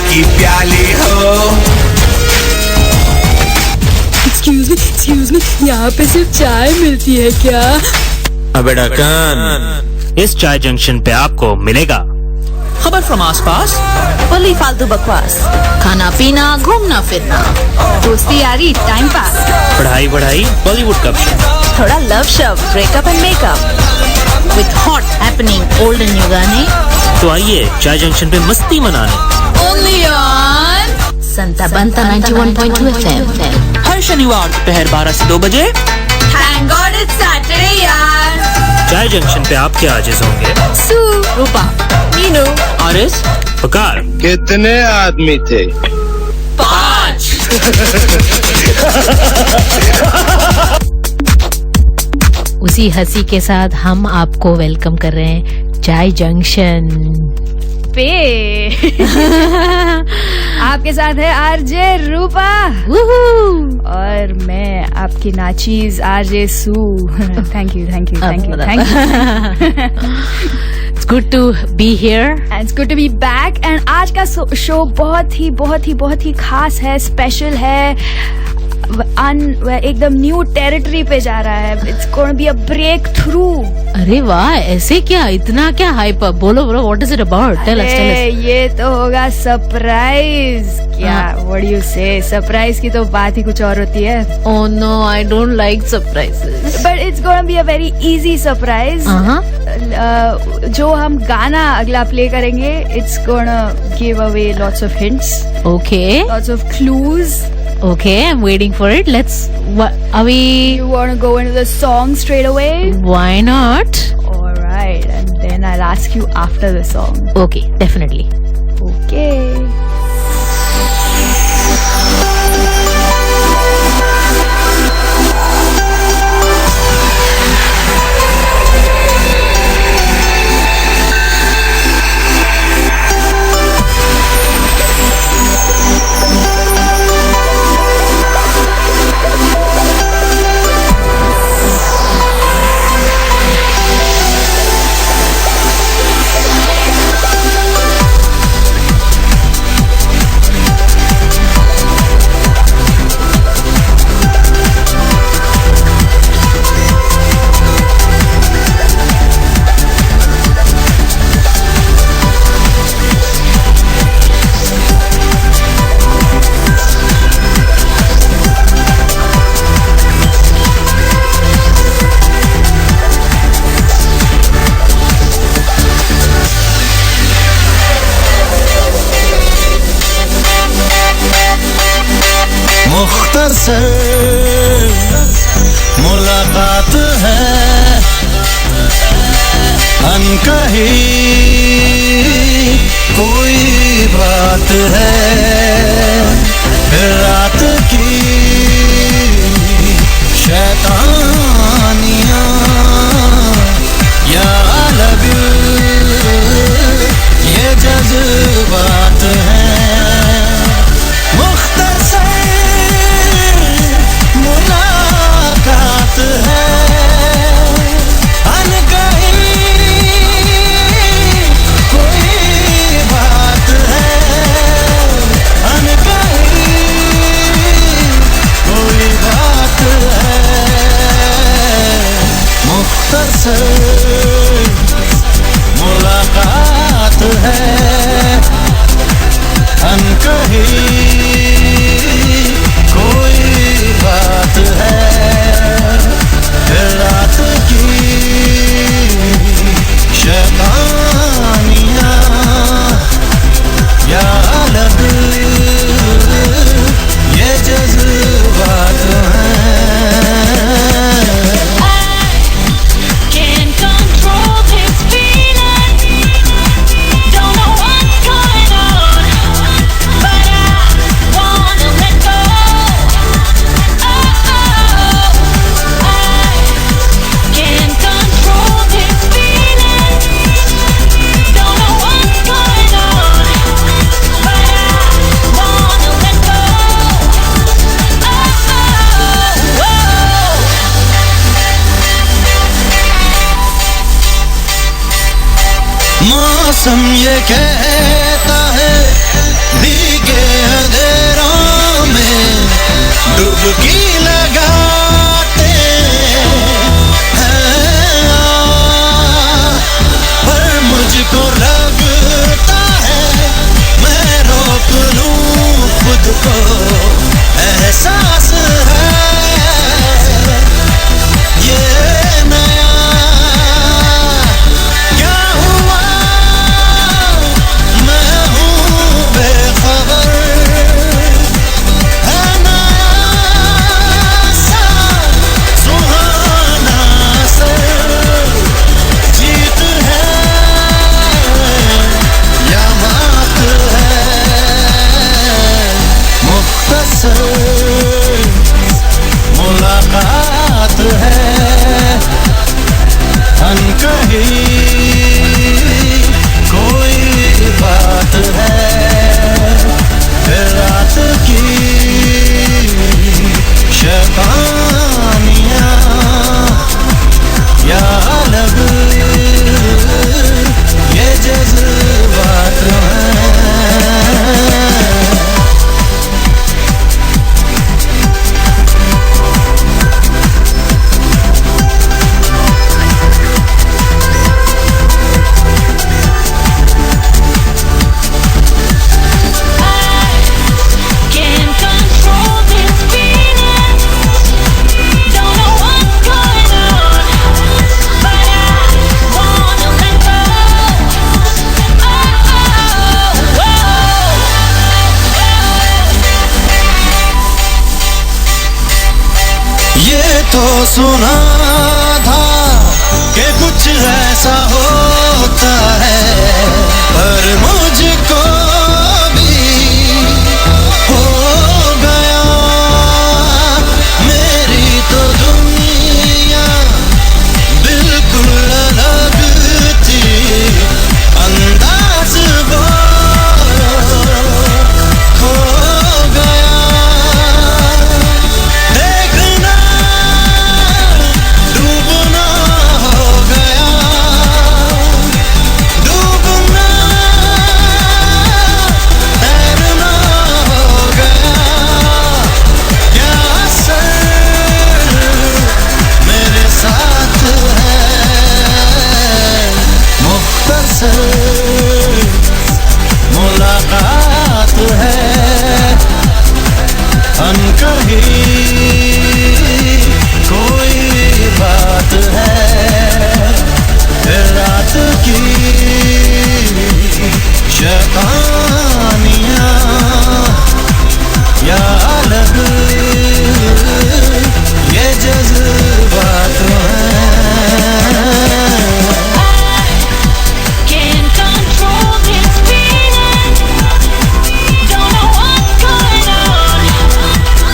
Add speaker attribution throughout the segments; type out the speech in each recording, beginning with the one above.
Speaker 1: की प्याली हो।
Speaker 2: एक्सक्यूज मी, यहाँ पे सिर्फ चाय मिलती है क्या?
Speaker 3: अबे ढक्कन, इस चाय जंक्शन पे आपको मिलेगा
Speaker 4: खबर फ्रॉम आसपास,
Speaker 5: भली फालतू बकवास, खाना पीना घूमना फिरना, दोस्ती यारी टाइम पास,
Speaker 3: पढ़ाई बॉलीवुड कप शो,
Speaker 5: थोड़ा लव शव breakup and makeup with hot happening old and new गाने।
Speaker 3: तो आइए चाय जंक्शन पे मस्ती मनाने।
Speaker 5: Only on Santa Banta 91.2 FM।
Speaker 4: हर शनिवार दोपहर 12 से 2 बजे।
Speaker 5: थैंक गॉड इट्स सैटरडे यार।
Speaker 3: चाय जंक्शन पे आपके आजिज होंगे
Speaker 5: सू, रूपा, मीनू,
Speaker 4: आरिस,
Speaker 3: पकार।
Speaker 6: कितने आदमी थे?
Speaker 5: 5।
Speaker 7: उसी हंसी के साथ हम आपको वेलकम कर रहे हैं चाय जंक्शन पे।
Speaker 2: आपके साथ है आरजे रूपा और मैं आपकी नाचीज आरजे सू। Thank you.
Speaker 7: It's good to be here.
Speaker 2: And it's good to be back. And आज का शो बहुत ही खास है, स्पेशल है, एकदम न्यू टेरिटरी पे जा रहा है। It's going to be a breakthrough.
Speaker 7: अरे वाह, ऐसे क्या, इतना क्या हाइप अप? बोलो what is it about? Tell us.
Speaker 2: ये तो होगा सरप्राइज। क्या what do you say? Surprise की तो बात ही कुछ और होती है।
Speaker 7: Oh no, I don't like surprises.
Speaker 2: But it's going to be a very easy surprise. जो हम गाना अगला प्ले करेंगे, it's gonna give away lots of hints.
Speaker 7: Okay.
Speaker 2: Lots of clues.
Speaker 7: Okay, I'm waiting for it. Are we?
Speaker 2: You want to go into the song straight away?
Speaker 7: Why not?
Speaker 2: Alright, and then I'll ask you after the song.
Speaker 7: Okay, definitely.
Speaker 2: Okay.
Speaker 1: मुख्तसर मुलाकात है, अनकही कोई बात है, रात की शैतानियाँ या लबिल ये जज्बात हैं। मुख्तसर मुलाकात है, अनकही कोई बात है, अनकही कोई बात है। मुख्तसर मुलाकात है, अनकही कोई बात है, रात की शैतानियाँ या लब ये जज्बात हैं। मौसम ये कहता है डुबकी लगाते हैं, पर मुझको लगता है मैं रोक लूं खुद को, एहसास है ये नया क्या हुआ, मैं हूँ बेखबर, है नया सा सुहाना सर, जीत है या मात है, मुख्तसर मुलाकात है, अनकही कोई बात है, फिर रात की शैतानियाँ या अलग ये जज्बात हैं।
Speaker 8: Can't control this feeling. Don't know what's going on, but I wanna let go.
Speaker 1: ये तो सुना था कि कुछ ऐसा होता है, पर मुझको भी हो गया, मेरी तो दुनिया बिल्कुल अलग थी, अंदाज वो खो गया, देखना डूबना हो गया, डूबना तैरना हो गया, क्या असर मेरे साथ है, मुख्तसर मुलाकात है, अनकही कोई बात है, फिर रात की शैतानियाँ या अलग ये जज्बात हैं।
Speaker 8: Can't control this feeling. Don't know what's going on,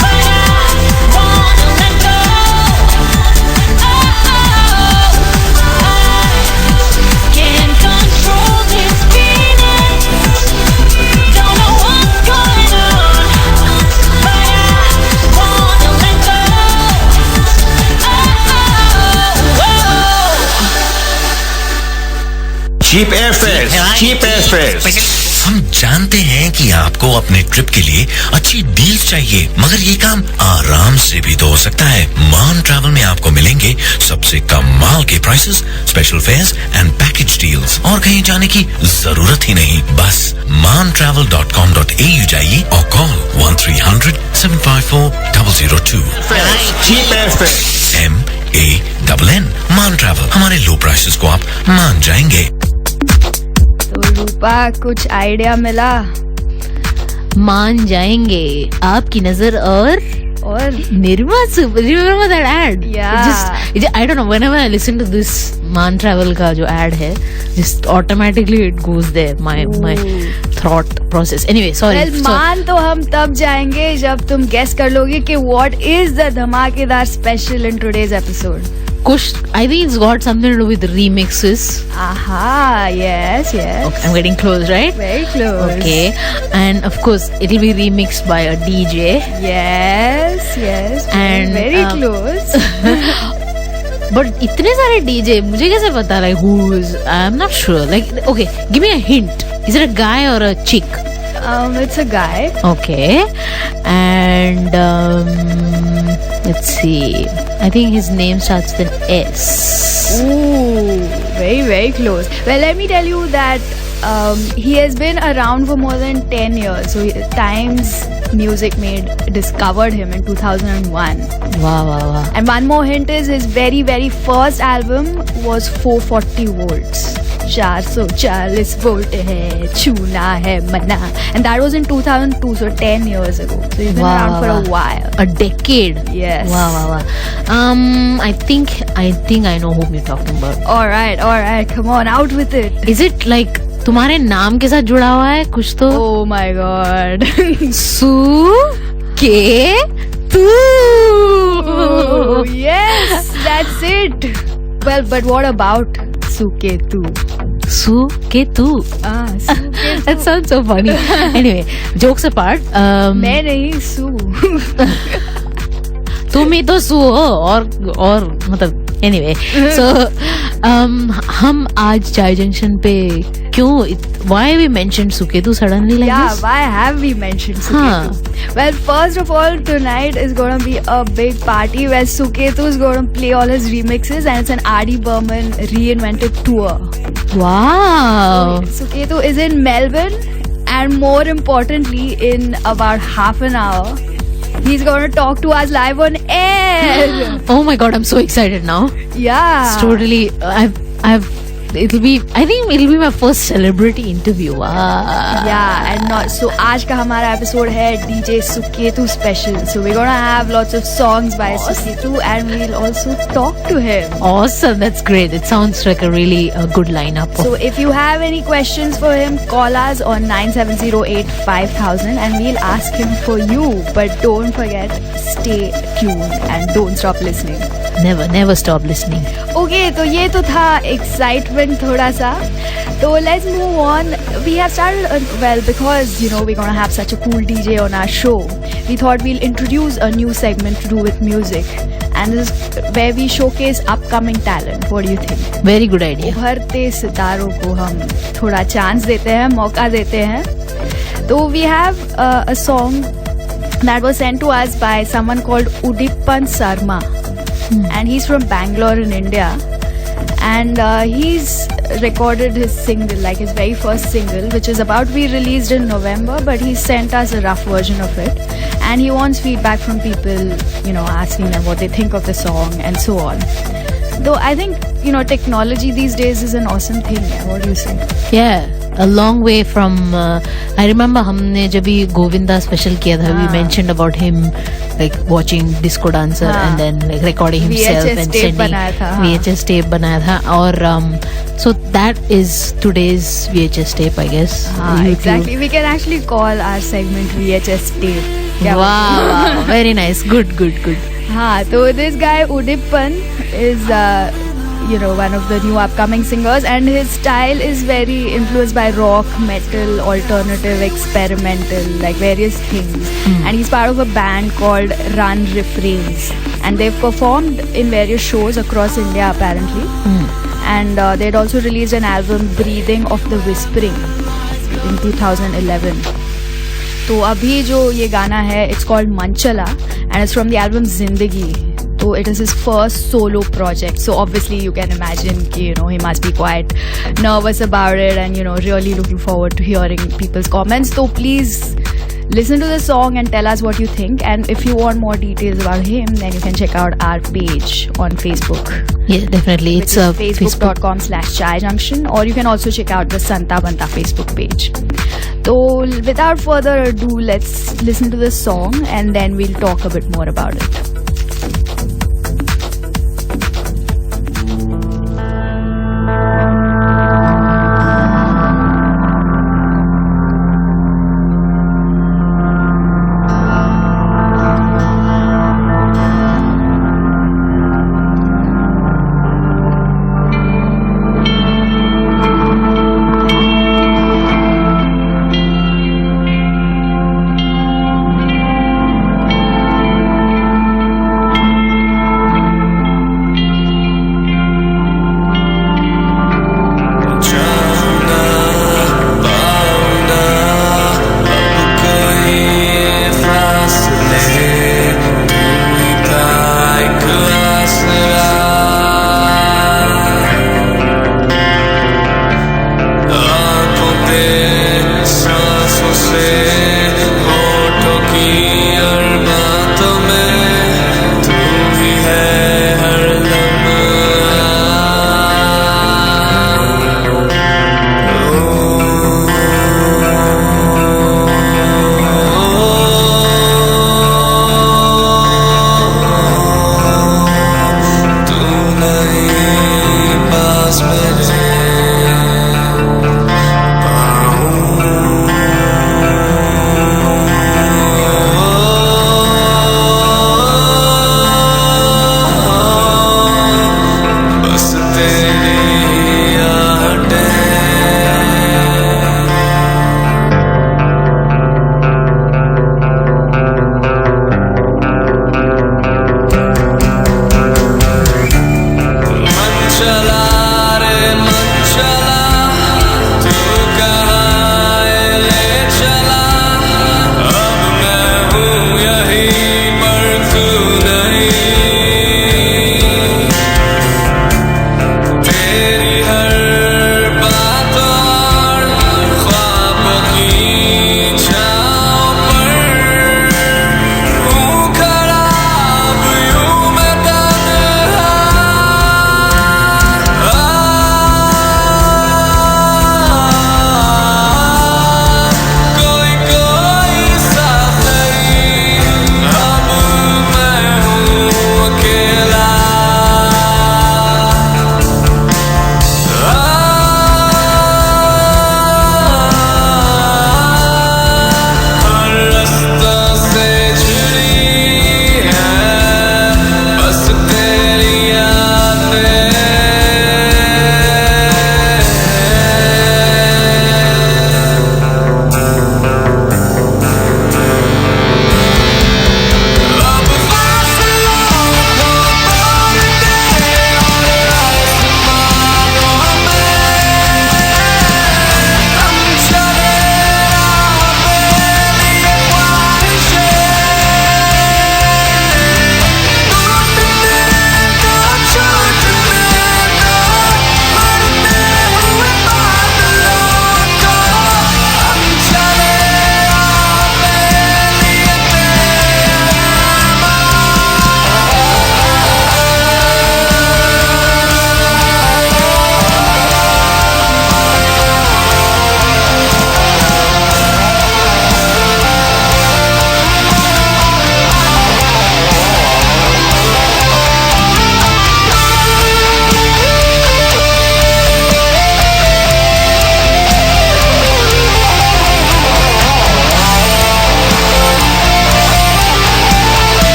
Speaker 8: but I wanna let go. Can't control this feeling. Don't know what's going on, but I wanna let go.
Speaker 9: Cheap airfare. हम जानते हैं कि आपको अपने ट्रिप के लिए अच्छी deals चाहिए, मगर ये काम आराम से भी तो हो सकता है। मान ट्रैवल में आपको मिलेंगे सबसे कम माल के prices, special fares and package deals, और कहीं जाने की जरूरत ही नहीं। बस mantravel.com.au जाइए और call 1300-754-002।
Speaker 3: Cheap airfare.
Speaker 9: MANN Mann travel. हमारे लो प्राइसेस को आप मान जाएंगे।
Speaker 2: तो रूपा, कुछ आइडिया मिला?
Speaker 7: मान जाएंगे आपकी नजर और Nirma super. Remember that ad?
Speaker 2: Yeah.
Speaker 7: I don't know, whenever I listen to this मान ट्रैवल का जो ad है, just automatically it goes there, my thought process. Anyway, sorry.
Speaker 2: मान तो हम तब जाएंगे जब तुम गेस कर लोगे कि what is the धमाकेदार special in today's episode.
Speaker 7: Kush, I think it's got something to do with remixes.
Speaker 2: Aha, yes.
Speaker 7: Okay, I'm getting close, right?
Speaker 2: Very close.
Speaker 7: Okay, and of course it'll be remixed by a DJ.
Speaker 2: Yes.
Speaker 7: And,
Speaker 2: very close.
Speaker 7: But इतने सारे DJ, मुझे कैसे पता? Like who is? I'm not sure. Like, okay, give me a hint. Is it a guy or a chick?
Speaker 2: It's a guy.
Speaker 7: Okay. And let's see. I think his name starts with an S.
Speaker 2: Ooh, very, very close. Well, let me tell you that he has been around for more than 10 years. So Times Music discovered him in 2001.
Speaker 7: Wow.
Speaker 2: And one more hint is his very, very first album was 440 volts. 440 volt hai, chuna hai mana. And that was in 2002, so 10 years ago. So he's been around for a while.
Speaker 7: A decade.
Speaker 2: Yes.
Speaker 7: Wow. I think I know whom you're talking about.
Speaker 2: Alright, come on, out with it.
Speaker 7: Is it like तुम्हारे नाम के साथ जुड़ा हुआ है कुछ तो?
Speaker 2: Oh my god.
Speaker 7: Suketu.
Speaker 2: Oh, yes, that's it. Well, but what about Suketu?
Speaker 7: Suketu.
Speaker 2: Suketu.
Speaker 7: That sounds so funny. Anyway, jokes apart.
Speaker 2: मैं नहीं सू.
Speaker 7: तुम ही तो सू हो और मतलब anyway. So हम आज चाय जंक्शन पे क्यों why we mentioned Suketu suddenly like
Speaker 2: Yeah,
Speaker 7: this?
Speaker 2: why have we mentioned Suketu? Well, first of all, tonight is going to be a big party where Suketu is going to play all his remixes, and it's an R.D. Burman reinvented tour.
Speaker 7: Wow.
Speaker 2: Suketu is in Melbourne, and more importantly, in about half an hour, he's going to talk to us live on air.
Speaker 7: Oh my god, I'm so excited now.
Speaker 2: Yeah.
Speaker 7: It's totally I think it'll be my first celebrity interview. Wow.
Speaker 2: Yeah, and not so. आज का हमारा episode है DJ Suketu special. So we're gonna have lots of songs by Suketu, and we'll also talk to him.
Speaker 7: Awesome, that's great. It sounds like a really good lineup.
Speaker 2: So if you have any questions for him, call us on 9708-5000 and we'll ask him for you. But don't forget, stay tuned and don't stop listening.
Speaker 7: Never stop listening.
Speaker 2: Okay, तो ये तो था excitement थोड़ा सा. So let's move on. We have started, because we're gonna have such a cool DJ on our show. We thought we'll introduce a new segment to do with music, and this is where we showcase upcoming talent. What do you think?
Speaker 7: Very good idea.
Speaker 2: उभरते सितारों को हम थोड़ा chance देते हैं, मौका देते हैं. तो we have a song that was sent to us by someone called Udipan Sarma. And he's from Bangalore in India, and he's recorded his single, like his very first single, which is about to be released in November, but he sent us a rough version of it, and he wants feedback from people, asking them what they think of the song and so on. Though I think technology these days is an awesome thing. What do you say?
Speaker 7: Yeah, a long way from I remember हमने जब भी Govinda special किया था, we mentioned about him like watching disco dancer and then like recording himself
Speaker 2: VHS
Speaker 7: and
Speaker 2: tape
Speaker 7: sending
Speaker 2: बनाया था,
Speaker 7: VHS tape बनाया था. और so that is today's VHS tape, I guess. YouTube.
Speaker 2: Exactly. We can actually call our segment VHS tape.
Speaker 7: Wow, very nice. Good.
Speaker 2: हाँ, तो this guy Udipan is one of the new upcoming singers, and his style is very influenced by rock, metal, alternative, experimental, like various things. And he's part of a band called Run Refrains, and they've performed in various shows across India apparently. And they'd also released an album, Breathing of the Whispering, in 2011. तो अभी जो ये गाना है, it's called Manchala, and it's from the album Zindagi. So it is his first solo project. So obviously you can imagine he must be quite nervous about it, and really looking forward to hearing people's comments. So please listen to the song and tell us what you think. And if you want more details about him, then you can check out our page on Facebook.
Speaker 7: Yeah, definitely. It's
Speaker 2: facebook.com/Chai Junction, or you can also check out the Santa Banta Facebook page. So without further ado, let's listen to this song and then we'll talk a bit more about it.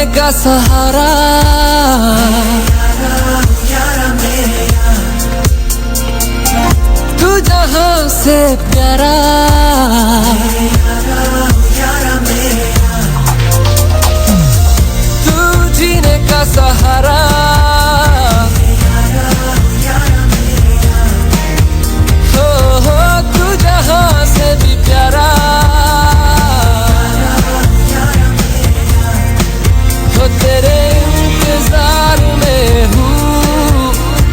Speaker 1: का सहारा तू जहां से प्यारा तू जीने का सहारा हो तू जहां से भी प्यारा हो तेरे इंतजार में हूँ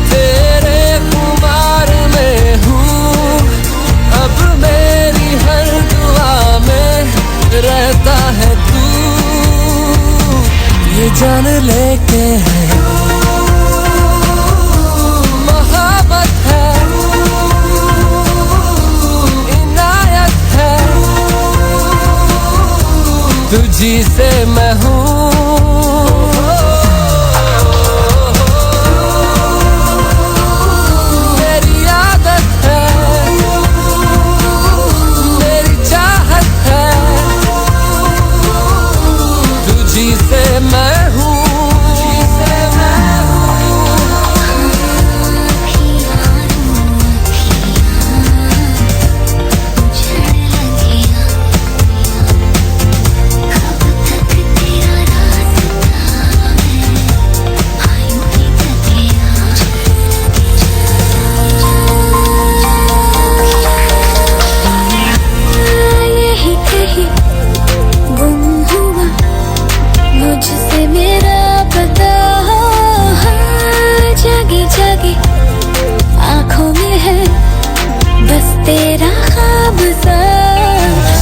Speaker 1: तेरे कुमार में हूँ अब मेरी हर दुआ में रहता है तू ये जान लेके है मोहब्बत है इनायत है तुझी से मैं हूँ मेरी आदत है मेरी चाहत है तुझी से मैं हूँ
Speaker 8: यही कहीं गुम हुआ मुझसे मेरा पता जागे जागे आंखों में है बस तेरा ख्वाब सा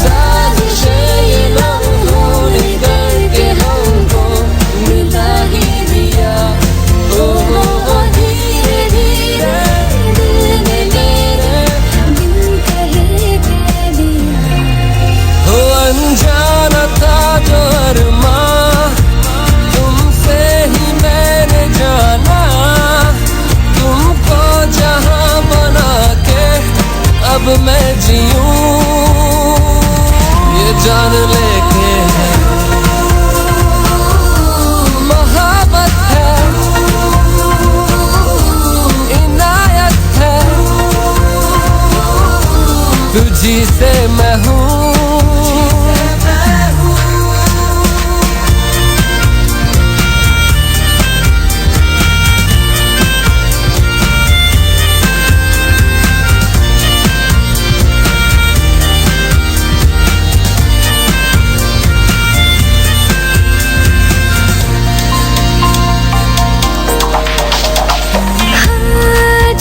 Speaker 8: साजिशें ये लम्हों ने करके हमको मिला ही दिया ओ धीरे धीरे दिल ने मेरे बिन कहे कह दिया
Speaker 1: हो अनजाना था जो अरमां तुमसे ही मैंने जाना तुमको जहां बना के अब मैं जीऊं ये जान लेके है मोहब्बत है इनायत है तुझी से मैं हूँ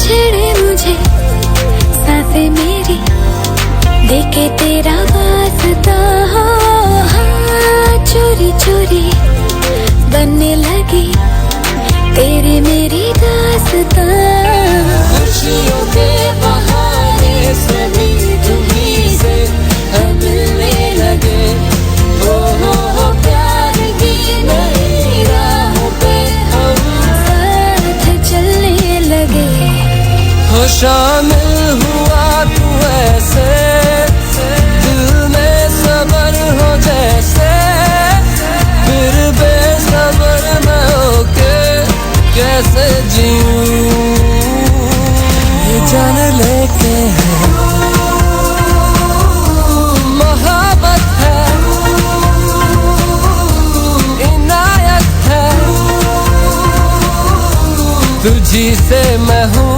Speaker 8: छेड़े मुझे सांसें मेरी देखे तेरा वास्ता चोरी चोरी बनने लगी तेरे मेरी दास्तां खुशियों के बहाने सभी तुम्हीं से हम मिलने लगे हो प्यार की नई राह पे हम साथ चलने लगे
Speaker 1: हो शामिल हुआ तू ऐसे दिल में सबर हो जैसे फिर बेसबर मैं होके कैसे जीऊं ये जान लेके है मोहब्बत है इनायत है तुझी से मैं हूँ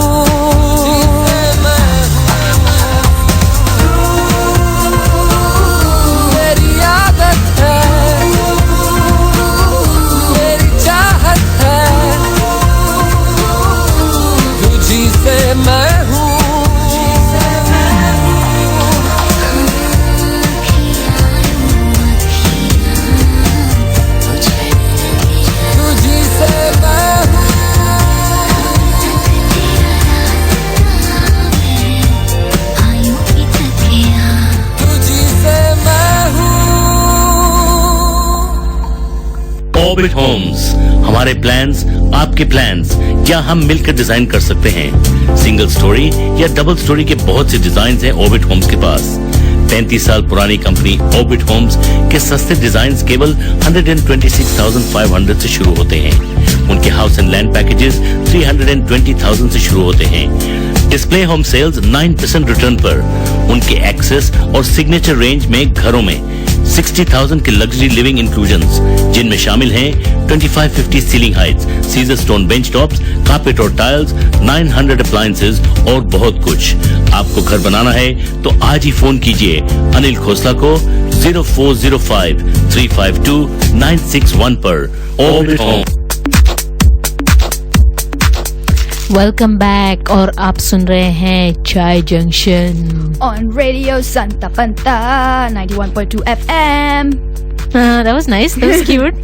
Speaker 1: मेरी आदत है मेरी चाहत है तुझी से मैं हूँ तुझी से मैं हूँ तुझी से मैं हूँ
Speaker 10: ऑर्बिट होम्स, हमारे प्लान्स आपके प्लान्स, क्या हम मिलकर डिजाइन कर सकते हैं? सिंगल स्टोरी या डबल स्टोरी के बहुत से डिजाइन हैं ऑर्बिट होम्स के पास। 33 साल पुरानी कंपनी ऑर्बिट होम्स के सस्ते डिजाइन केवल 126,500 से शुरू होते हैं। उनके हाउस एंड लैंड पैकेजेस 320,000 से शुरू होते हैं। डिस्प्ले होम सेल्स 9% रिटर्न पर। उनके एक्सेस और सिग्नेचर रेंज में घरों में 60,000 के लग्जरी लिविंग इंक्लूजन्स, जिनमें शामिल हैं 2550 ceiling heights, Caesar stone bench tops, carpet और टाइल्स, 900 अप्लायंसेज और बहुत कुछ। आपको घर बनाना है तो आज ही फोन कीजिए अनिल खोसला को 0405 352 961 पर। Orbit home.
Speaker 7: वेलकम बैक और आप सुन रहे हैं चाय junction
Speaker 2: On Radio Santa Banta 91.2 FM.
Speaker 7: That was nice, that was cute.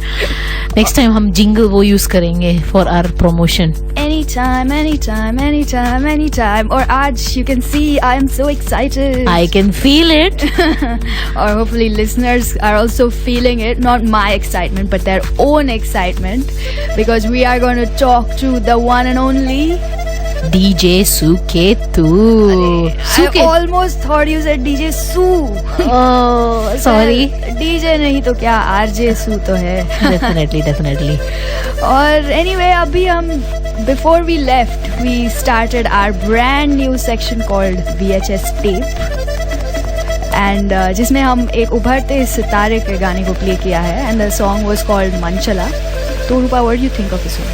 Speaker 7: Next time हम jingle वो use करेंगे for our promotion.
Speaker 2: Anytime, anytime, anytime, anytime. Or आज you can see I am so excited.
Speaker 7: I can feel it.
Speaker 2: Or hopefully listeners are also feeling it. Not my excitement, but their own excitement. Because we are going to talk to the one and only
Speaker 7: DJ Suketu.
Speaker 2: I almost thought you said DJ Su.
Speaker 7: Oh, sorry.
Speaker 2: DJ नहीं तो क्या, RJ Su तो है.
Speaker 7: Definitely.
Speaker 2: और anyway, अभी हम before we left, we started our brand new section called VHS tape. And जिसमें हम एक उभरते सितारे के गाने को प्ले किया है. And the song was called Manchala. तो रूपा, what do you think of the song?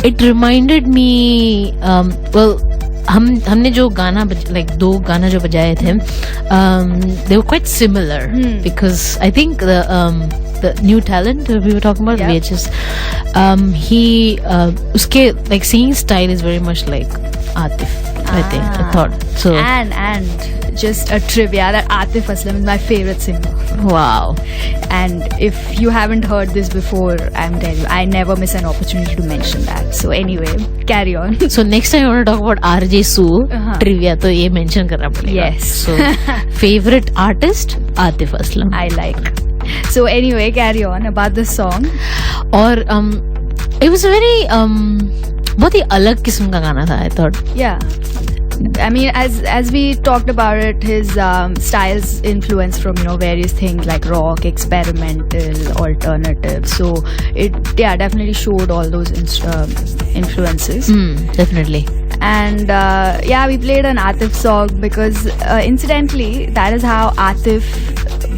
Speaker 7: It reminded me, well, हमने जो गाना दो गाना जो बजाए थे, they were quite similar because I think the new talent we were talking about, VHS, he उसके like singing style is very much like Atif. I thought so.
Speaker 2: And just a trivia that Atif Aslam is my favorite singer.
Speaker 7: Wow.
Speaker 2: And if you haven't heard this before, I'm telling you, I never miss an opportunity to mention that. So anyway, carry on.
Speaker 7: So next time I want to talk about RJ Su trivia, तो ये mention करना पड़ेगा.
Speaker 2: Yes.
Speaker 7: So favorite artist Atif Aslam.
Speaker 2: I like. So anyway, carry on about the song.
Speaker 7: और it was a very बहुत ही अलग किस्म का गाना था, I thought.
Speaker 2: Yeah. I mean, as we talked about it, his styles influence from various things like rock, experimental, alternative. So it definitely showed all those influences.
Speaker 7: Definitely.
Speaker 2: And we played an Atif song because incidentally that is how Atif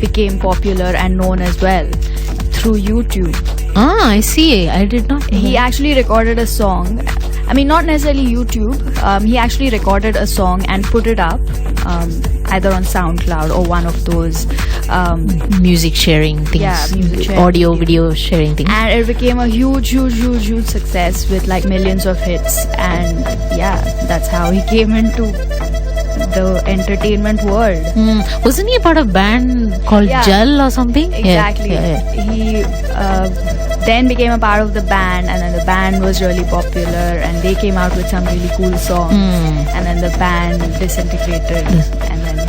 Speaker 2: became popular and known as well, through YouTube.
Speaker 7: I see. I did not know.
Speaker 2: He actually recorded a song. I mean, not necessarily YouTube. He actually recorded a song and put it up either on SoundCloud or one of those
Speaker 7: music sharing things.
Speaker 2: Yeah, music sharing.
Speaker 7: Audio, video sharing things.
Speaker 2: And it became a huge success with like millions of hits. And yeah, that's how he came into the entertainment world.
Speaker 7: Wasn't he a part of a band called Jal or something?
Speaker 2: Exactly.
Speaker 7: Yeah.
Speaker 2: He then became a part of the band, and then the band was really popular and they came out with some really cool songs, and then the band disintegrated, and then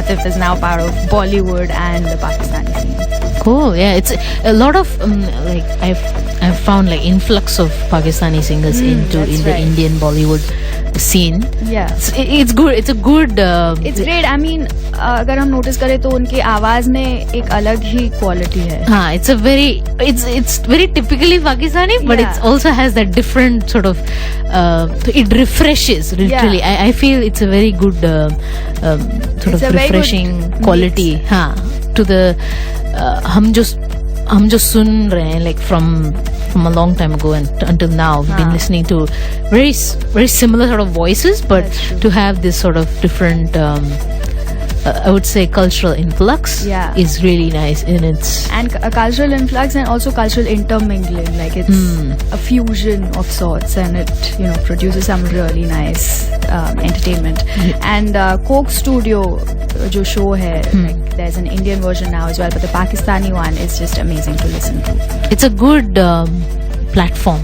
Speaker 2: Atif is now part of Bollywood and the Pakistani scene.
Speaker 7: Cool. Yeah, it's a lot of like I've found like influx of Pakistani singers into the Indian Bollywood scene.
Speaker 2: Yeah,
Speaker 7: it's good. It's a good.
Speaker 2: It's great. I mean, अगर हम notice करें तो उनकी आवाज में एक अलग ही quality है.
Speaker 7: हाँ, it's very typically Pakistani, but it also has that different sort of. It refreshes literally. I feel it's a very good sort of refreshing quality. हाँ, to the हम जो सुन रहे हैं like from a long time ago and until now we've been listening to very similar sort of voices, but to have this sort of different I would say cultural influx is really nice in its
Speaker 2: a cultural influx and also cultural intermingling, like it's a fusion of sorts, and it produces some really nice entertainment. And Coke Studio जो show है, like there's an Indian version now as well, but the Pakistani one is just amazing to listen to.
Speaker 7: It's a good platform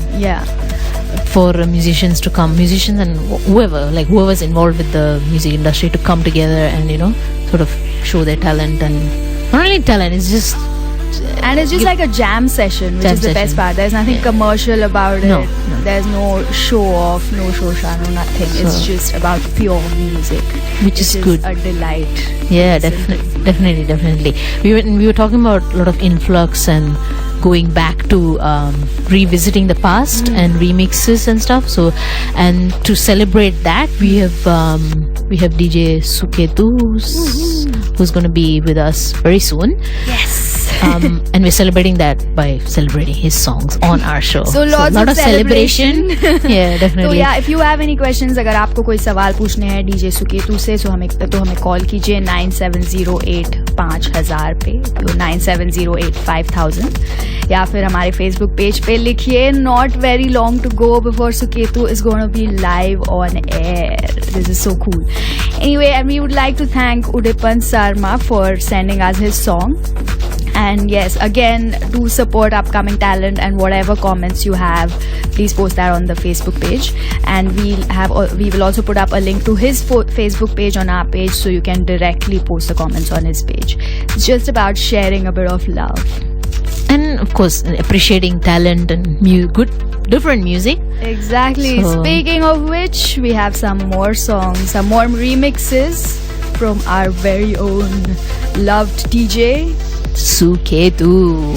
Speaker 7: for musicians to come, musicians and whoever's involved with the music industry to come together and sort of show their talent. And not only talent, it's just
Speaker 2: And it's just like a jam session, which is the best part. There's nothing commercial about it. There's no show off, no shosha, no nothing. It's just about pure music,
Speaker 7: which is good.
Speaker 2: A delight.
Speaker 7: Yeah, definitely. We were talking about a lot of influx and going back to revisiting the past and remixes and stuff. So, and to celebrate that, we have DJ Suketu who's going to be with us very soon.
Speaker 2: Yes.
Speaker 7: And we're celebrating that by celebrating his songs on our show.
Speaker 2: So lots
Speaker 7: lot
Speaker 2: of celebration.
Speaker 7: Yeah, definitely.
Speaker 2: So yeah, if you have any questions, अगर आपको कोई सवाल पूछने हैं DJ Suketu से, तो हमें call कीजिए 97085000 पे, 97085000, या फिर हमारे Facebook पेज पे लिखिए. Not very long to go before Suketu is going to be live on air. This is so cool. Anyway, and we would like to thank Udipan Sarma for sending us his song. And yes, again, do support upcoming talent, and whatever comments you have, please post that on the Facebook page. And we will also put up a link to his Facebook page on our page, so you can directly post the comments on his page. It's just about sharing a bit of love.
Speaker 7: And of course, appreciating talent and good, different music.
Speaker 2: Exactly. So, speaking of which, we have some more songs, some more remixes from our very own loved DJ
Speaker 7: Suketu.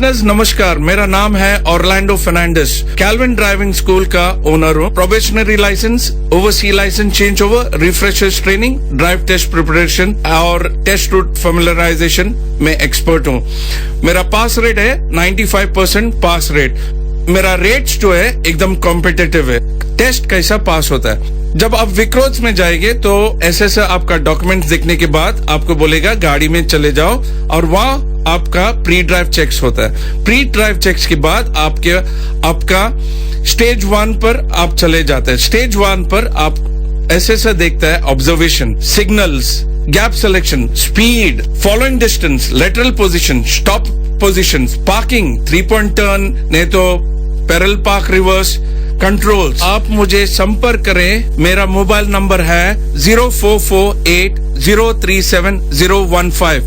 Speaker 6: Listeners नमस्कार, मेरा नाम है Orlando Fernandes. Calvin driving school का owner हूँ। Probationary licence, oversea licence change over, refreshers training, drive test preparation और test route familiarisation में expert हूँ। मेरा पास रेट है 95% पास रेट। मेरा रेट्स जो है एकदम कॉम्पिटिटिव है। टेस्ट कैसा पास होता है, जब आप विक्रोच में जाएंगे तो ऐसे आपका डॉक्यूमेंट देखने के बाद आपको बोलेगा गाड़ी में चले जाओ और वहाँ आपका प्री ड्राइव चेक्स होता है। प्री ड्राइव चेक्स के बाद आपका स्टेज 1 पर आप चले जाते हैं। स्टेज 1 पर आप ऐसे देखता है observation, signals, gap selection, speed, following distance, lateral position, stop positions, parking, 3 point turn, नहीं तो पैरेलल पार्क, रिवर्स, कंट्रोल्स। आप मुझे संपर्क करें। मेरा मोबाइल नंबर है 0448037015।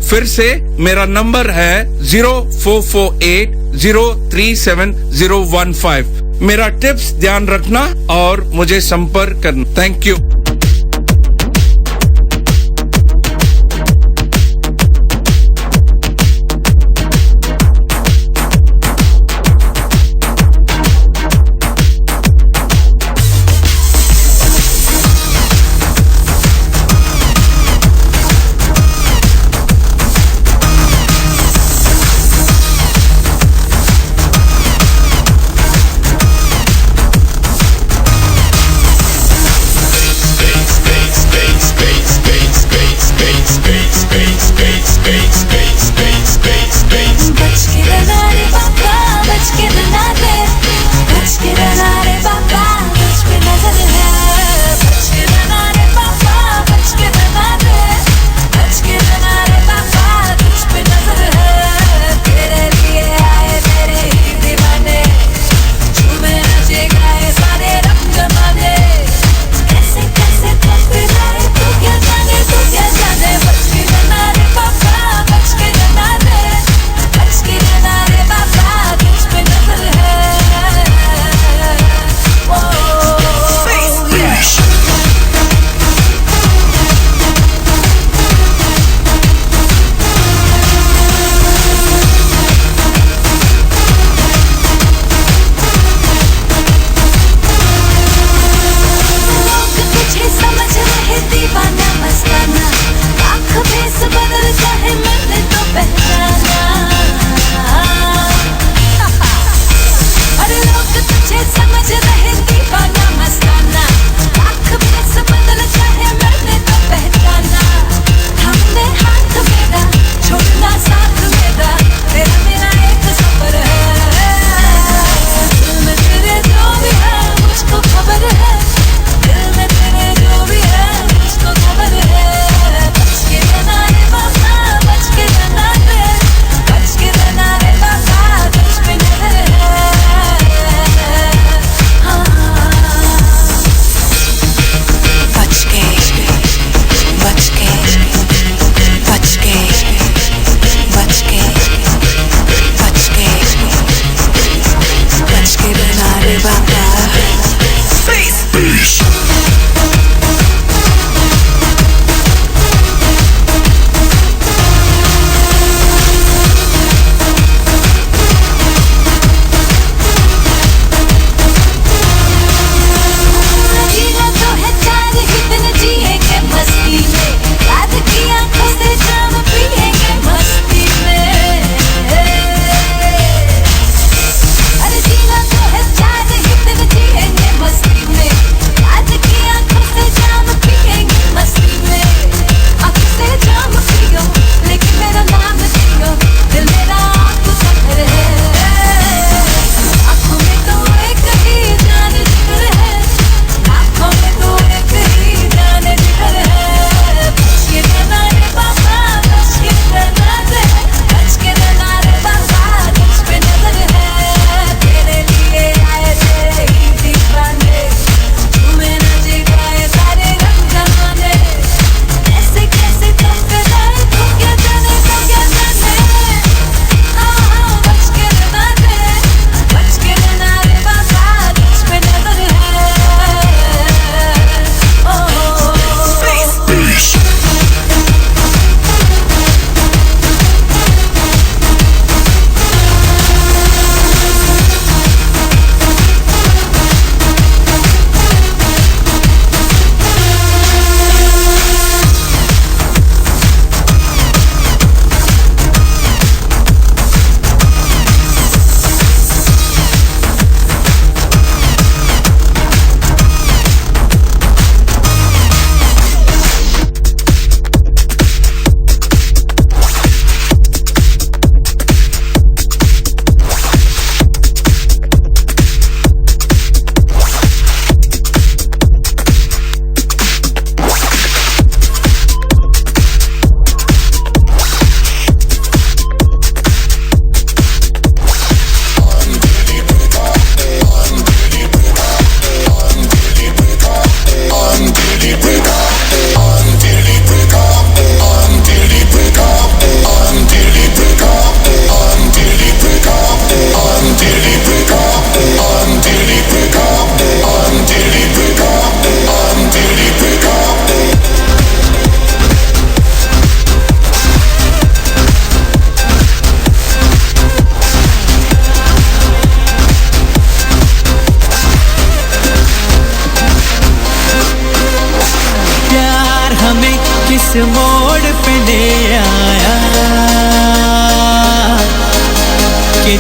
Speaker 6: फिर से मेरा नंबर है 0448037015। मेरा टिप्स ध्यान रखना और मुझे संपर्क करना। Thank you.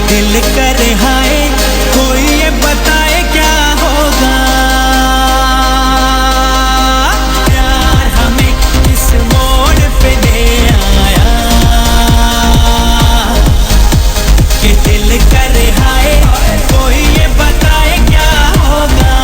Speaker 1: दिल करे हाय कोई ये बताए क्या होगा प्यार हमें इस मोड़ पे ले आया कि दिल करे हाय कोई ये बताए क्या होगा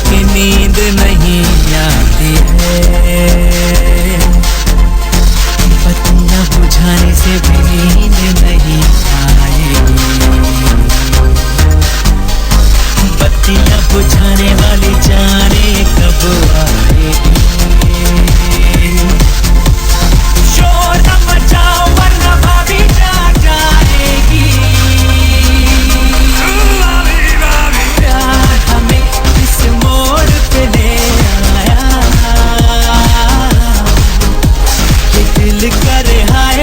Speaker 1: कि नींद नहीं आती है बत्तियां बुझाने से भी नींद नहीं आएगी बत्तियां बुझाने वाली जाने कब आएगी शोर न मचाओ वरना भाभी जाग जाएगी प्यार हमें इस मोड़ पे ले आया कि दिल करे हाय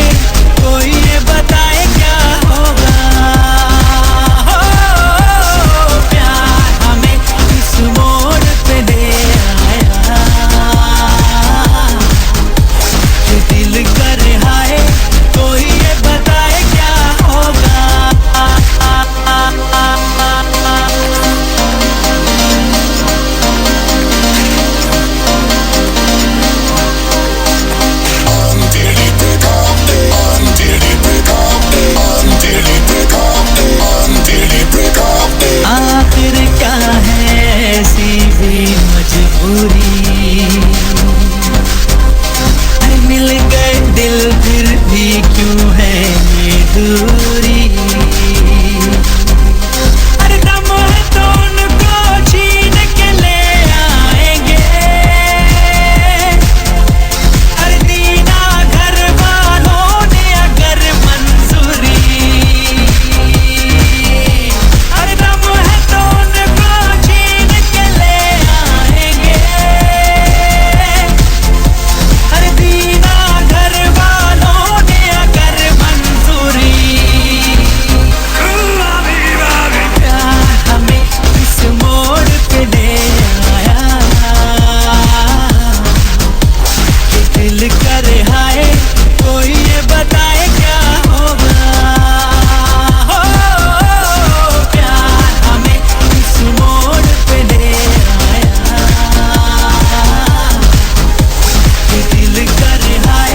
Speaker 1: कोई ये बताए क्या होगा प्यार हमें इस मोड़ पे ले आया कि दिल करे हाय कोई ये बताए क्या होगा आखिर क्या है ऐसी भी मजबूरी मिल गए दिल फिर भी क्यों है ये दूरी अरे दम है तो उनको छीन के ले आएंगे अरे दीना घर वालों ने अगर मंजूरी अरे दम है तो उनको छीन के ले आएंगे अरे दीना घर वालों ने अगर मंजूरी प्यार हमें इस मोड़ पे ले आया कि दिल करे हाय कोई ये बताए क्या होगा प्यार हमें इस मोड़ पे ले आया कि दिल करे हाय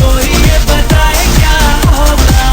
Speaker 1: कोई ये बताए क्या होगा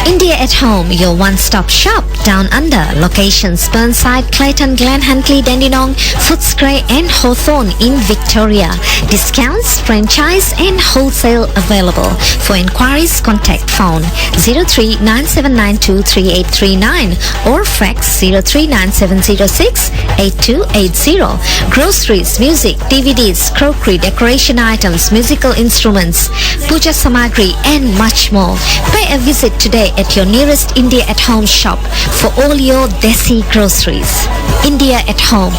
Speaker 5: India at Home, your one-stop shop down under. Locations Burnside, Clayton, Glen Huntly, Dandenong, Footscray and Hawthorne in Victoria. Discounts, franchise and wholesale available. For inquiries, contact phone 0397923839 or fax 0397068280. Groceries, music, DVDs, crockery, decoration items, musical instruments, puja samagri and much more. Pay a visit today at your nearest India at Home shop for all your desi groceries. India at Home.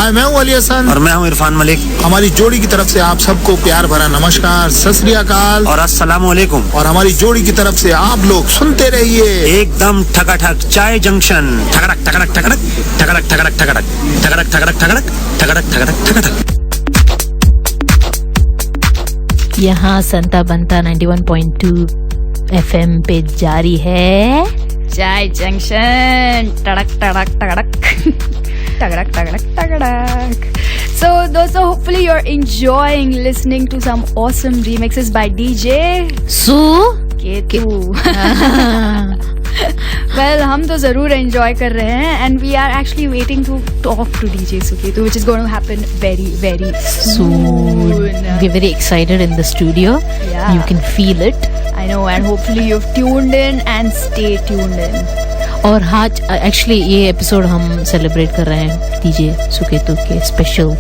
Speaker 11: हाय, मैं हूँ अली हसन
Speaker 3: और मैं हूँ इरफान मलिक
Speaker 11: हमारी जोड़ी की तरफ से आप सबको प्यार भरा नमस्कार, सत श्री अकाल
Speaker 3: और अस्सलाम वालेकुम।
Speaker 11: और हमारी जोड़ी की तरफ से आप लोग सुनते रहिए
Speaker 3: एकदम ठकाठक चाय जंक्शन, ठकड़क ठकड़क ठकड़क ठकड़क ठकड़क ठकड़क ठकड़क ठकड़क ठकड़क ठकड़क ठकड़क ठकड़क।
Speaker 7: यहाँ संता बंता 91.2 FM पे जारी है
Speaker 2: चाय जंक्शन, टड़क टड़क टड़क टगड़क टगड़क टगड़क. So दोस्तों, hopefully you're enjoying listening to some awesome remixes by DJ Suketu. Well, हम तो जरूर enjoy कर रहे हैं and we are actually waiting to talk to DJ Suketu, which is going to happen very very soon.
Speaker 7: We're very excited in the studio.
Speaker 2: Yeah.
Speaker 7: You can feel it.
Speaker 2: I know, and hopefully you've tuned in and stay tuned in.
Speaker 7: और आज actually ये episode हम celebrate कर रहे हैं DJ Suketu के special.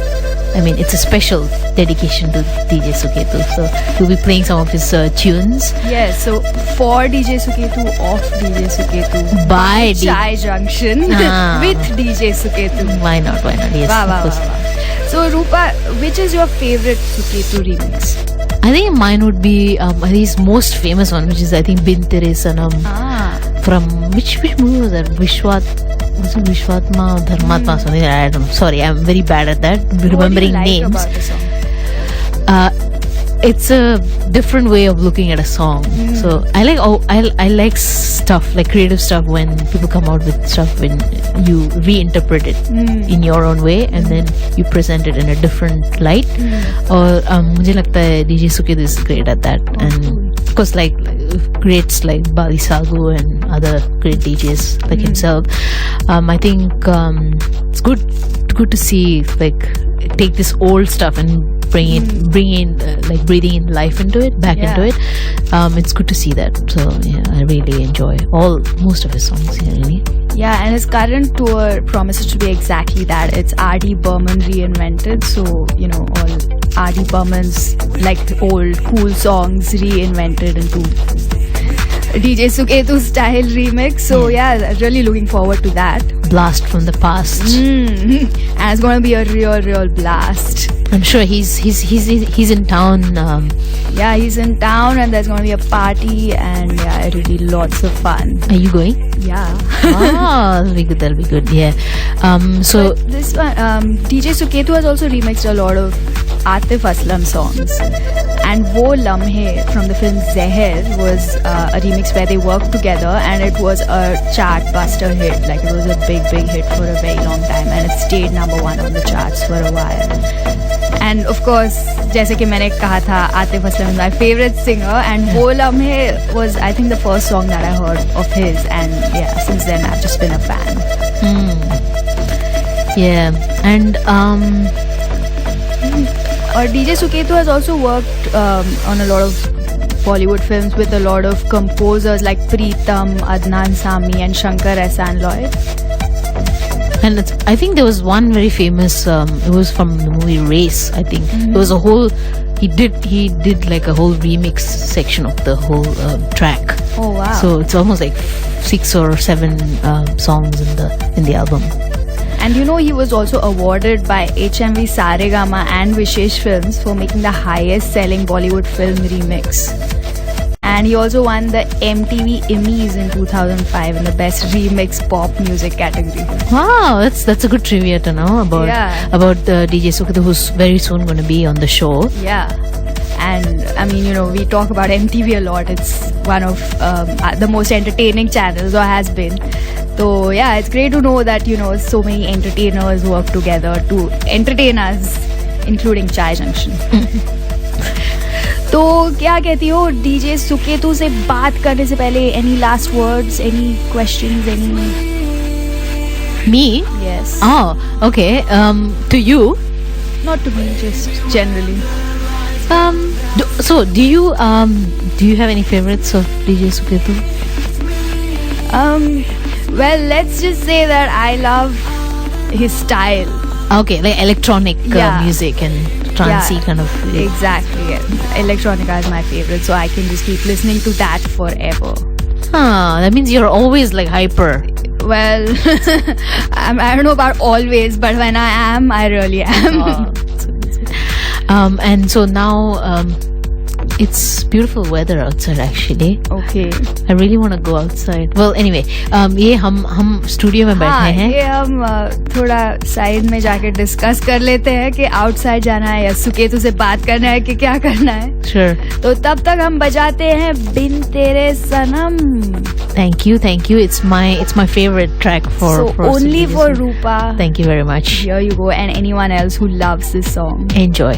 Speaker 7: I mean, it's a special dedication to DJ Suketu. So we'll be playing some of his tunes.
Speaker 2: Yes, so for DJ Suketu, of DJ Suketu,
Speaker 7: by
Speaker 2: Chai Junction with DJ Suketu.
Speaker 7: Why not? Why not? Yes.
Speaker 2: Wow, wow, wow. So Rupa, which is your favorite Suketu remix?
Speaker 7: I think mine would be his most famous one, which is I think Bin Tere Sanam. From which movie was that? Was it Vishwatma or Dharmatma? Something. I don't know. Sorry, I'm very bad at that. Remembering
Speaker 2: what do you like
Speaker 7: names.
Speaker 2: About the song?
Speaker 7: It's a different way of looking at a song. So I like stuff like creative stuff when people come out with stuff when you reinterpret it in your own way and then you present it in a different light. और मुझे लगता है DJ Suketu is great at that. And of course like greats like Bali Sagu and other great DJs like himself. I think it's good to see like take this old stuff and bring in like breathing in life into it, back into it. It's good to see that. So yeah, I really enjoy most of his songs. Yeah, really.
Speaker 2: Yeah, and his current tour promises to be exactly that. It's R.D. Burman reinvented. So you know, all R.D. Burman's like old cool songs reinvented into DJ Suketu style remix. So yeah, really looking forward to that.
Speaker 7: Blast from the past.
Speaker 2: And it's going to be a real blast.
Speaker 7: I'm sure he's in town.
Speaker 2: Yeah, he's in town and there's going to be a party and yeah, it'll be lots of fun.
Speaker 7: Are you going?
Speaker 2: Yeah.
Speaker 7: That'll be good. Yeah. So
Speaker 2: but this one, DJ Suketu has also remixed a lot of Atif Aslam songs. And Wo Lamhe from the film Zehar was a remix where they worked together and it was a chart buster hit. Like it was a big hit for a very long time and it stayed number 1 on the charts for a while. And of course, जैसे कि मैंने कहा था, Atif Aslam is my favorite singer and Wo Lamhe was I think the first song that I heard of his and yeah, since then I've just been a fan.
Speaker 7: Yeah, and
Speaker 2: DJ Suketu has also worked on a lot of Bollywood films with a lot of composers like Preetam, Adnan Sami and Shankar Ehsaan Lloyd.
Speaker 7: And I think there was one very famous it was from the movie Race. I think there was a whole he did like a whole remix section of the whole track.
Speaker 2: Oh wow.
Speaker 7: So it's almost like 6 or 7 songs in the album.
Speaker 2: And you know, he was also awarded by HMV Saregama and Vishesh Films for making the highest selling Bollywood film remix. And he also won the MTV Emmys in 2005 in the best remix pop music category.
Speaker 7: Wow, that's a good trivia to know about DJ Suketu, who's very soon going to be on the show.
Speaker 2: Yeah. And I mean, you know, we talk about MTV a lot. It's one of the most entertaining channels, or has been. So yeah, it's great to know that, you know, so many entertainers work together to entertain us, including Chai Junction. तो क्या कहती हो DJ Suketu से बात करने से पहले, any last words, any questions, any?
Speaker 7: Me?
Speaker 2: Yes.
Speaker 7: Oh, okay. To you?
Speaker 2: Not to me, just generally.
Speaker 7: Do you have any favorites of DJ Suketu?
Speaker 2: Well, let's just say that I love his style.
Speaker 7: Okay, like electronic music and trancey kind of.
Speaker 2: Exactly. Yeah. Electronica is my favorite, so I can just keep listening to that forever.
Speaker 7: That means you're always like hyper.
Speaker 2: Well, I don't know about always, but when I am, I really am.
Speaker 7: And so now it's beautiful weather outside actually.
Speaker 2: Okay.
Speaker 7: I really want to go outside. Well, anyway, ये हम studio में बैठे हैं.
Speaker 2: ये हम थोड़ा side में जाके डिस्कस कर लेते हैं कि आउटसाइड जाना है या सुकेतु से बात करना है कि क्या करना है.
Speaker 7: Sure.
Speaker 2: तो तब तक हम बजाते हैं बिन तेरे सनम.
Speaker 7: Thank you. It's my favorite track for
Speaker 2: only for Rupa.
Speaker 7: Thank you very much.
Speaker 2: Here you go, and anyone else who loves this song.
Speaker 7: Enjoy.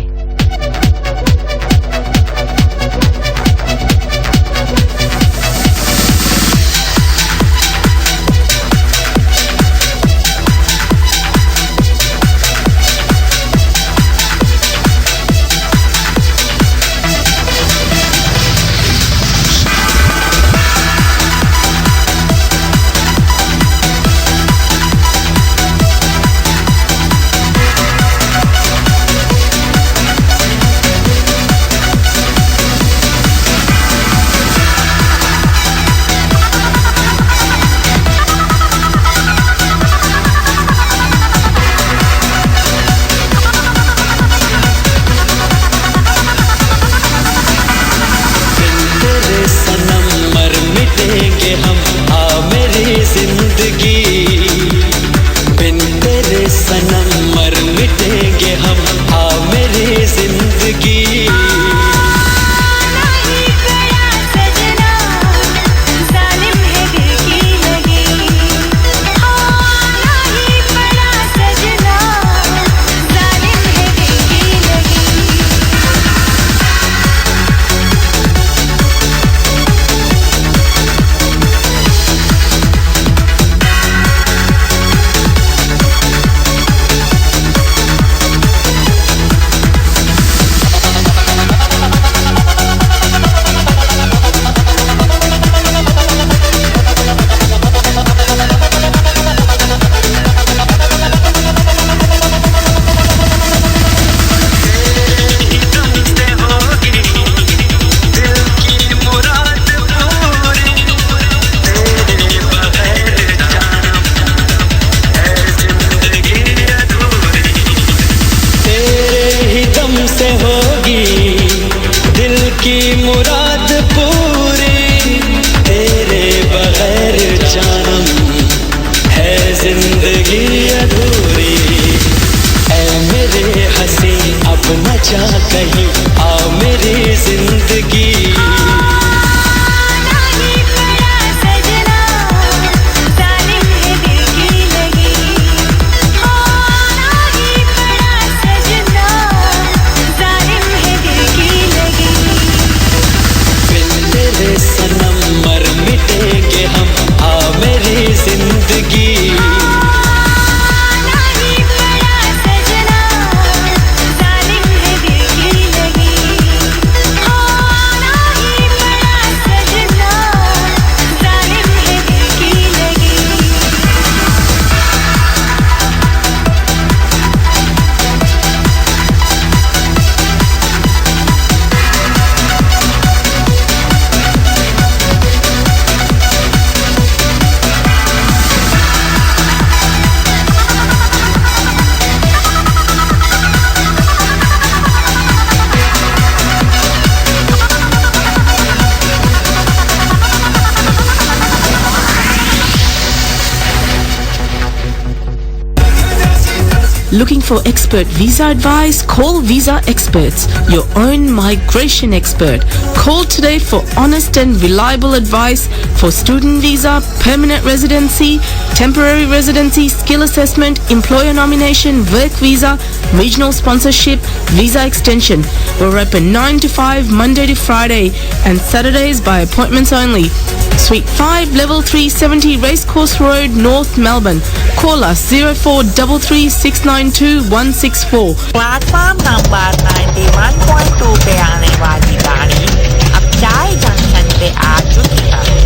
Speaker 12: Looking for expert visa advice? Call Visa Experts, your own migration expert. Call today for honest and reliable advice for student visa, permanent residency, temporary residency, skill assessment, employer nomination, work visa, regional sponsorship, visa extension. We're open 9 to 5 Monday to Friday and Saturdays by appointments only. Suite 5, Level 370 Racecourse Road, North Melbourne. Call us 0433 692 164.
Speaker 13: Platform number 91.2 पे आने वाली गाड़ी अब चाय junction पे आ चुकी है।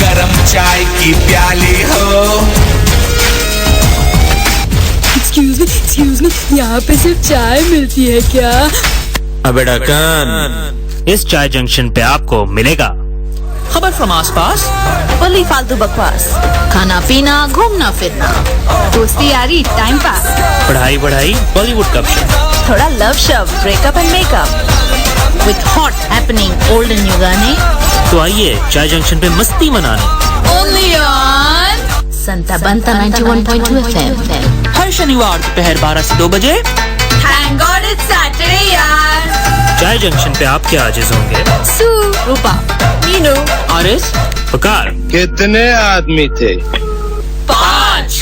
Speaker 1: गरम चाय की प्याली हो।
Speaker 14: Excuse me, यहाँ पे सिर्फ चाय मिलती है क्या?
Speaker 3: अबे ढक्कन,
Speaker 15: इस चाय जंक्शन पे आपको मिलेगा
Speaker 4: खबर फ्रॉम आसपास,
Speaker 12: ओनली फालतू बकवास, खाना पीना घूमना फिरना,
Speaker 2: दोस्ती यारी टाइम पास,
Speaker 4: पढ़ाई वढ़ाई बॉलीवुड कप्शन,
Speaker 12: थोड़ा लव शव breakup and makeup with hot happening old and new गाने।
Speaker 4: तो आइए चाय जंक्शन पे मस्ती मनाने
Speaker 12: only on Santa Banta 91.2 FM।
Speaker 4: हर शनिवार दोपहर 12 से 2 बजे।
Speaker 12: थैंक गॉड इट्स सैटरडे यार।
Speaker 4: चाय जंक्शन पे आपके आजिज होंगे
Speaker 12: सू, रूपा, मीनू,
Speaker 4: आरिस,
Speaker 3: पकार।
Speaker 11: कितने आदमी थे?
Speaker 12: 5।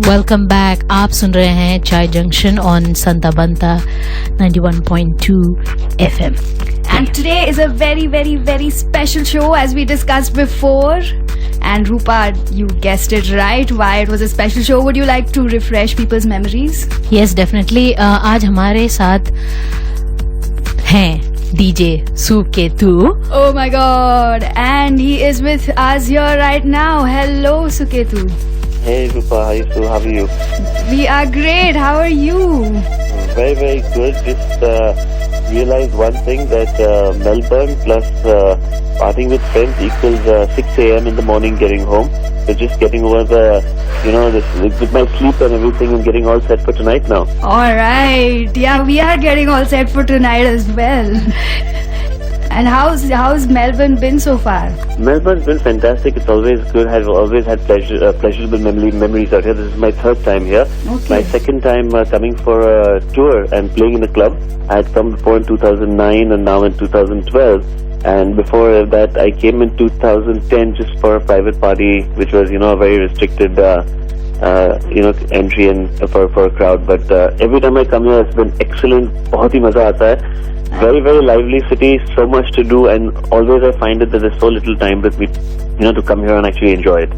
Speaker 7: Welcome back. आप सुन रहे हैं चाय junction on Santa Banta 91.2 FM.
Speaker 2: And today is a very, very, very special show as we discussed before. And Rupa, you guessed it right. Why it was a special show? Would you like to refresh people's memories?
Speaker 7: Yes, definitely. आज हमारे साथ हैं DJ Suketu.
Speaker 2: Oh my God! And he is with us here right now. Hello, Suketu.
Speaker 15: Hey Rupa, hi Sue, how are you?
Speaker 2: We are great. How are you?
Speaker 15: Very, very good. Just realized one thing that Melbourne plus partying with friends equals 6 a.m. in the morning getting home. So just getting over the, this with my sleep and everything and getting all set for tonight now.
Speaker 2: All right. Yeah, we are getting all set for tonight as well. And how's Melbourne been so far?
Speaker 15: Melbourne's been fantastic. It's always good. I've always had pleasurable memories out here. This is my third time here.
Speaker 2: Okay.
Speaker 15: My second time coming for a tour and playing in a club. I had come before in 2009 and now in 2012. And before that, I came in 2010 just for a private party, which was, a very restricted, entry and for a crowd. But every time I come here, it's been excellent. बहुत ही मजा आता है. Very, very lively city, so much to do, and always I find it that there's so little time with me, to come here and actually enjoy it.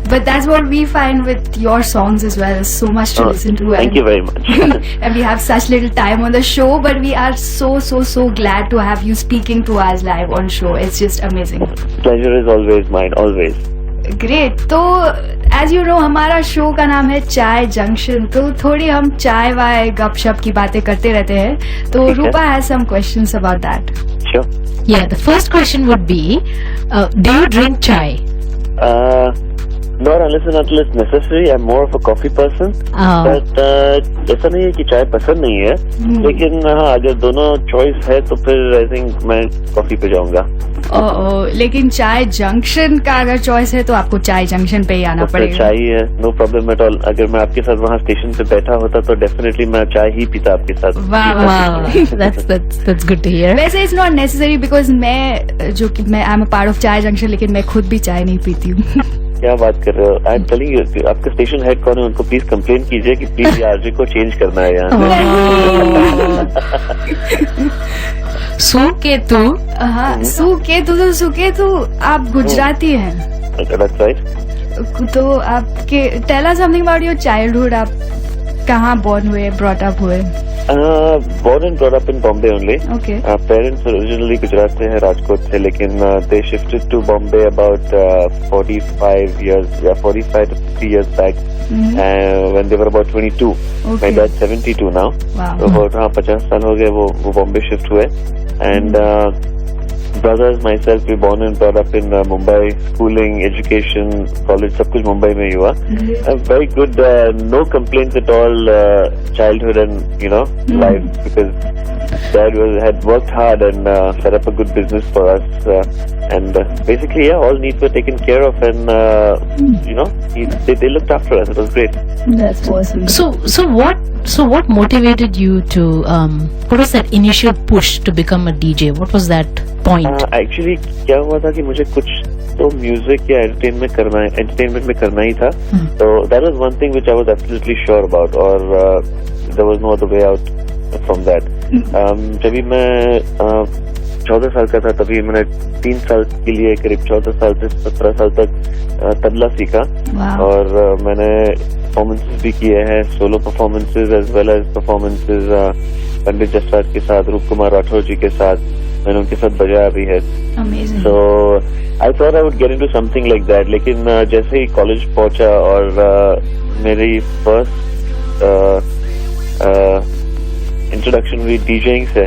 Speaker 2: But that's what we find with your songs as well. So much to listen to.
Speaker 15: Thank you very much.
Speaker 2: And we have such little time on the show, but we are so glad to have you speaking to us live on show. It's just amazing.
Speaker 15: Pleasure is always mine, always.
Speaker 2: Great. तो as you know हमारा show का नाम है चाय junction, तो थोड़ी हम चाय वाय गपशप की बातें करते रहते हैं. तो Rupa has some questions about that.
Speaker 15: Sure.
Speaker 7: Yeah, the first question would be, do you drink chai?
Speaker 15: Not unless and until it's necessary. I'm more of a coffee person. But ऐसा नहीं है कि चाय पसंद नहीं है, लेकिन हाँ अगर दोनों चॉइस है तो फिर आई थिंक मैं कॉफी पे जाऊंगा.
Speaker 2: लेकिन चाय जंक्शन का अगर चॉइस है तो आपको चाय जंक्शन पे ही आना पड़ेगा.
Speaker 15: चाय ही है, नो प्रॉब्लम एट ऑल. अगर मैं आपके साथ वहाँ स्टेशन पे बैठा होता तो डेफिनेटली मैं चाय ही पीता आपके साथ.
Speaker 7: Wow, that's good to hear.
Speaker 2: वैसे इट्स नॉट नेसेसरी बिकॉज मैं I am a part of चाय जंक्शन, लेकिन मैं खुद भी चाय नहीं पीती हूँ.
Speaker 15: क्या बात कर रहे हो? आई एम टेलिंग यू, आपका स्टेशन हेड कौन है उनको प्लीज कंप्लेन कीजिए कि प्लीज ये आरजे को चेंज करना है यहाँ.
Speaker 7: सुकेतु.
Speaker 2: हाँ, सुकेतु आप गुजराती हैं.
Speaker 15: That's right.
Speaker 2: तो आपके tell us something about your childhood. आप कहाँ born हुए, brought up हुए?
Speaker 15: Born and brought up in Bombay only.
Speaker 2: Okay.
Speaker 15: Parents originally Gujarat से हैं, राजकोट से, लेकिन they shifted to Bombay about 45 to 50 years back. When they were about 22.
Speaker 2: Okay.
Speaker 15: My dad's 72 now.
Speaker 2: Wow.
Speaker 15: तो बहुत 50 साल हो गए वो Bombay shift हुए. And brothers, myself, we born and brought up in Mumbai. Schooling, education, college, सब कुछ मुंबई में ही हुआ. Very good, no complaints at all. Childhood and life, because dad had worked hard and set up a good business for us. And basically, all needs were taken care of, and they looked after us. It was great.
Speaker 2: That's awesome.
Speaker 7: So what motivated you to? What was that initial push to become a DJ? What was that point?
Speaker 15: Actually, क्या हुआ था कि मुझे कुछ तो music या entertainment में करना ही था. So that was one thing which I was absolutely sure about, or there was no other way out from that. जब मैं 14 साल का था तभी मैंने 3 साल के लिए करीब 14 साल से 17 साल तक तबला सीखा. और मैंने परफॉर्मेंसेस भी किए हैं, solo performances as well as performances Pandit Jasraj के साथ, रूप कुमार राठौर जी के साथ. मैंने उनके साथ बजाया भी है. So I thought I would get into something like that. लेकिन जैसे ही कॉलेज पहुंचा और मेरी फर्स्ट इंट्रोडक्शन हुई डीजेइंग से।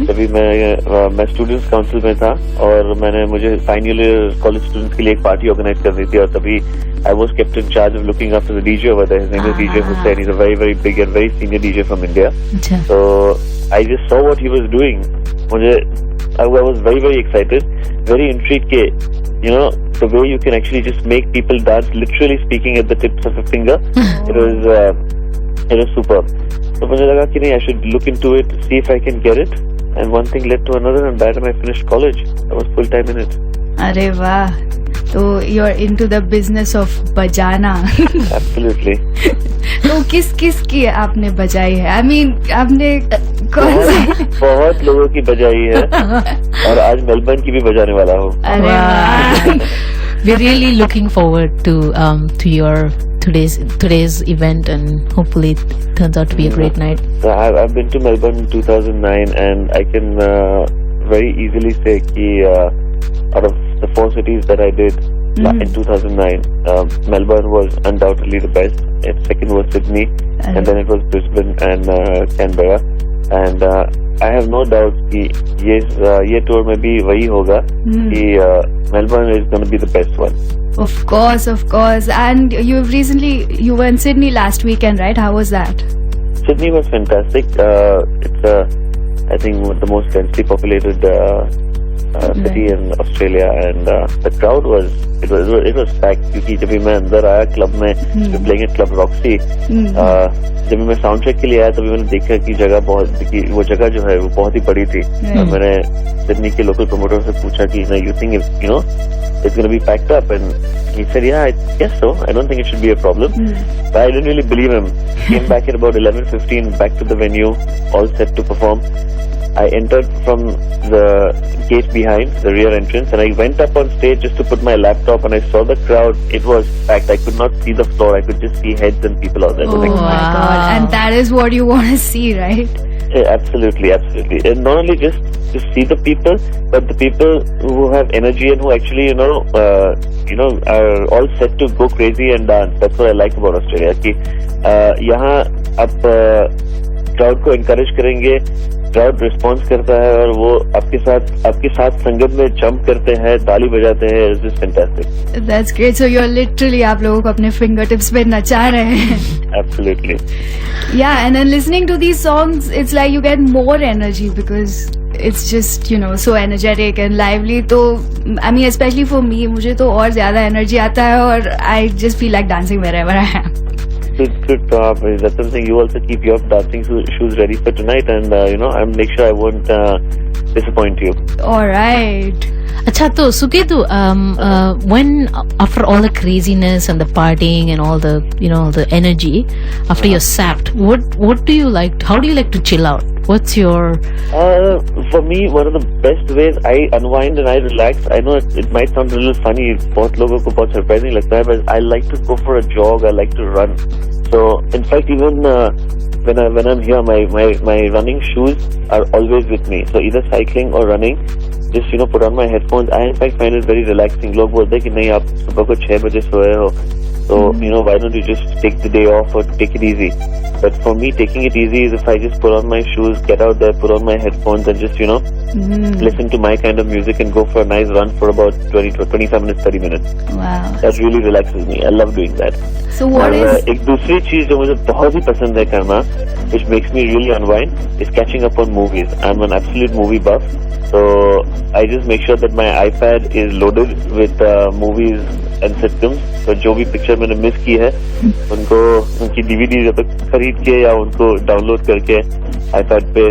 Speaker 15: तभी मैं स्टूडेंट्स काउंसिल में था और मुझे फाइनल ईयर कॉलेज स्टूडेंट्स के लिए एक पार्टी ऑर्गेनाइज करनी थी और तभी I was kept in charge of looking after the DJ over there. His name is DJ Hussain. He's a very, very big and very senior DJ from India. So I just saw what he was doing. I was very, very excited, very intrigued. The way you can actually just make people dance, literally speaking at the tips of a finger. It was superb. So मुझे लगा कि नहीं, I should look into it, see if I can get it. And one thing led to another, and by the time I finished college, I was full time in it.
Speaker 2: अरे वाह, तो you're into the business of बजाना.
Speaker 15: Absolutely.
Speaker 2: तो किस की आपने बजाई है? I mean, आपने कौन से?
Speaker 15: बहुत लोगों की बजाई है और आज मेलबर्न की भी बजाने वाला हूँ.
Speaker 2: अरे वाह.
Speaker 7: We're really looking forward to your today's event, and hopefully it turns out to be a great night.
Speaker 15: So I've been to Melbourne in 2009, and I can very easily say that out of the 4 cities that I did in 2009, Melbourne was undoubtedly the best. Second was Sydney, and then it was Brisbane and Canberra. And I have no doubt that ये tour में भी वही होगा कि Melbourne is going to be the best one.
Speaker 2: Of course. And you were in Sydney last weekend, right? How was that?
Speaker 15: Sydney was fantastic. It's I think the most densely populated city in Australia, and the crowd was packed. क्योंकि जब मैं अंदर आया club में, playing at Club Roxy, जब मैं sound check के लिए आया तभी मैंने देखा कि वो जगह जो है वो बहुत ही बड़ी थी. और मैंने सिडनी के लोकल प्रमोटर से पूछा कि you think it's going to be packed up, and he said, yeah, I guess so. I don't think it should be a problem. But I didn't really believe him. Came back at about 11:15 back to the venue, all set to perform. I entered from the gate behind, the rear entrance, and I went up on stage just to put my laptop, and I saw the crowd. It was packed. I could not see the floor. I could just see heads and people out there.
Speaker 2: Oh my God. And that is what you want to see, right?
Speaker 15: Yeah, absolutely. And not only just to see the people, but the people who have energy and who actually, are all set to go crazy and dance. That's what I like about Australia. कि यहाँ आप crowd को encourage करेंगे, crowd response करता है और वो आपके साथ संगत में jump करते हैं, ताली बजाते हैं. It's just fantastic.
Speaker 2: That's great. So you're literally आप लोगों को अपने fingertips पे नचा रहे हैं.
Speaker 15: Absolutely.
Speaker 2: Yeah, and then listening to these songs, it's like you get more energy because it's just so energetic and lively. तो I mean, especially for me, मुझे तो और ज्यादा energy आता है और I just feel like dancing wherever I am.
Speaker 15: Good job. That's something you also keep your dancing shoes ready for tonight, and I'll make sure I won't disappoint you.
Speaker 2: All right.
Speaker 7: Acha, to Suketu, when after all the craziness and the partying and all the the energy, after you're sapped, what do you like? How do you like to chill out? What's your?
Speaker 15: For me, one of the best ways I unwind and I relax. I know it might sound a little funny. बहुत लोगों को बहुत surprising लगता है, but I like to go for a jog. I like to run. So, in fact, even when I'm here, my running shoes are always with me. So either cycling or running, just put on my headphones. I in fact find it very relaxing. लोग बोलते हैं कि नहीं आप सुबह को 6 बजे सोए हो, so why don't you just take the day off or take it easy? But for me, taking it easy is if I just put on my shoes, get out there, put on my headphones, and just listen to my kind of music and go for a nice run for about 25 minutes, 30 minutes.
Speaker 2: Wow.
Speaker 15: That really relaxes me. I love doing that.
Speaker 2: So what is?
Speaker 15: एक दूसरी चीज जो मुझे बहुत ही पसंद है करना, which makes me really unwind, is catching up on movies. I'm an absolute movie buff, so I just make sure that my iPad is loaded with movies and sitcoms. So जो भी पिक्चर मैंने miss की है, उनकी DVD खरीद के या उनको डाउनलोड करके iPad पे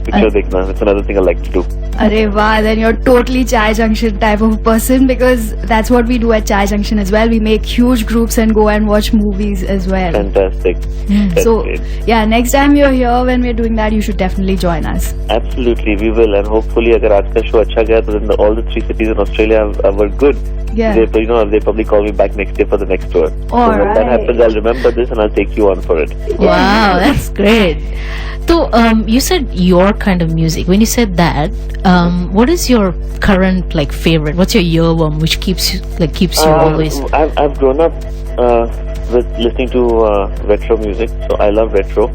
Speaker 15: पिक्चर देखना. That's another thing I like to do.
Speaker 2: अरे वाह, then you're totally Chai Junction type of person, because that's what we do at Chai Junction as well. We make huge groups and go and watch movies as well.
Speaker 15: Fantastic. That's
Speaker 2: So
Speaker 15: great.
Speaker 2: yeah, next time you're here when we're doing that, you should definitely join us.
Speaker 15: Absolutely, we will, and hopefully अगर आज का show अच्छा गया तो then all the 3 cities in Australia were good.
Speaker 2: Yeah.
Speaker 15: They probably call me back next year for the next tour.
Speaker 2: All
Speaker 15: so when that
Speaker 2: right.
Speaker 15: happens, I'll remember this and I'll take you on for it.
Speaker 7: Wow, that's great. So you said your kind of music. When you said that, what is your current favorite? What's your earworm which keeps you always?
Speaker 15: I've grown up with listening to retro music. So I love retro.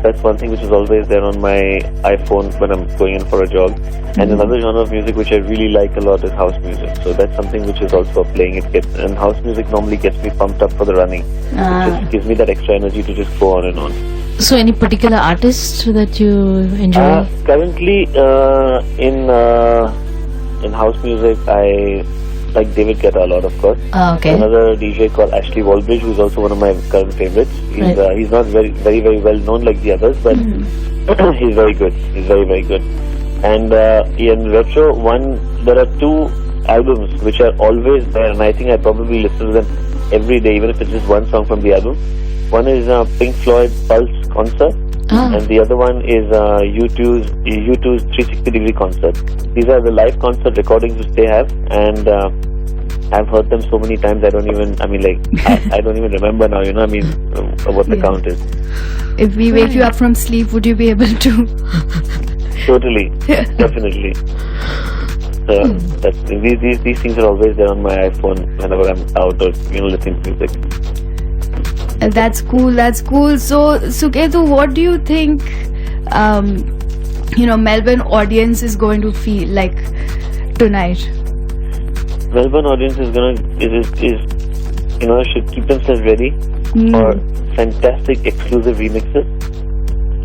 Speaker 15: That's one thing which is always there on my iPhone when I'm going in for a jog. And another genre of music which I really like a lot is house music. So that's something which is also playing. And house music normally gets me pumped up for the running. It gives me that extra energy to just go on and on.
Speaker 7: So any particular artist that you enjoy?
Speaker 15: Currently, in house music, I like David Guetta a lot, of course.
Speaker 7: Okay.
Speaker 15: Another DJ called Ashley Wallbridge, who's also one of my current favorites. He's not very well known like the others, but he's very good. He's very good. And in retro, there are two albums which are always there, and I think I probably listen to them every day, even if it's just one song from the album. One is Pink Floyd Pulse concert, and the other one is U2's 360-degree concert. These are the live concert recordings which they have, and I've heard them so many times I don't even remember now, what the count is.
Speaker 2: If we wake you up from sleep, would you be able to?
Speaker 15: Totally, definitely. So these things are always there on my iPhone whenever I'm out or listening to music.
Speaker 2: That's cool. So, Suketu, what do you think, Melbourne audience is going to feel like tonight?
Speaker 15: Melbourne audience should keep themselves ready for fantastic exclusive remixes.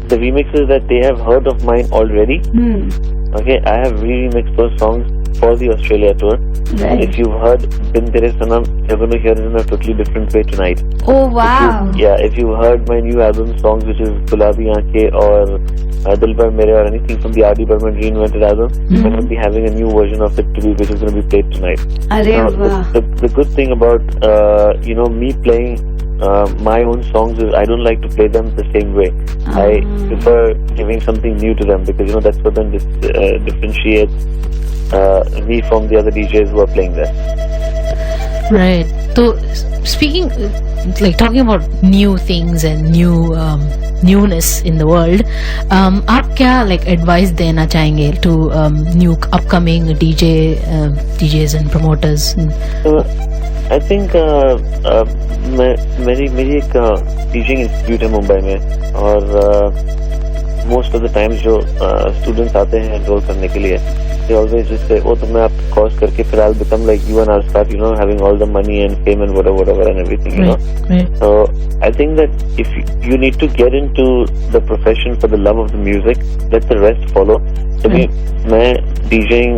Speaker 15: The remixes that they have heard of mine already. Okay, I have remixed those songs for the Australia tour.
Speaker 2: Right.
Speaker 15: If you've heard Bin Tere Sanam, you're going to hear it in a totally different way tonight.
Speaker 2: Oh wow!
Speaker 15: If you heard my new album songs, which is Gulabi Aankhein or Dilbar Mere or anything from the R.D. Burman reinvented album, we're going to be having a new version of it which is going to be played tonight. The good thing about me playing my own songs is I don't like to play them the same way. I prefer giving something new to them because that's what then differentiates me from the other DJs who are playing there.
Speaker 7: Right. So talking about new things and new newness in the world, आप क्या advice देना चाहेंगे to new upcoming DJs and promoters?
Speaker 15: I think मेरी एक teaching institute है मुंबई में और most of the times जो students आते हैं enroll करने के लिए, they always just say, तो मैं आप course करके फिर I'll become like you and I'll start having all the money and fame and whatever and everything,
Speaker 7: Right.
Speaker 15: So I think that if you need to get into the profession for the love of the music, let the rest follow. क्योंकि मैं DJing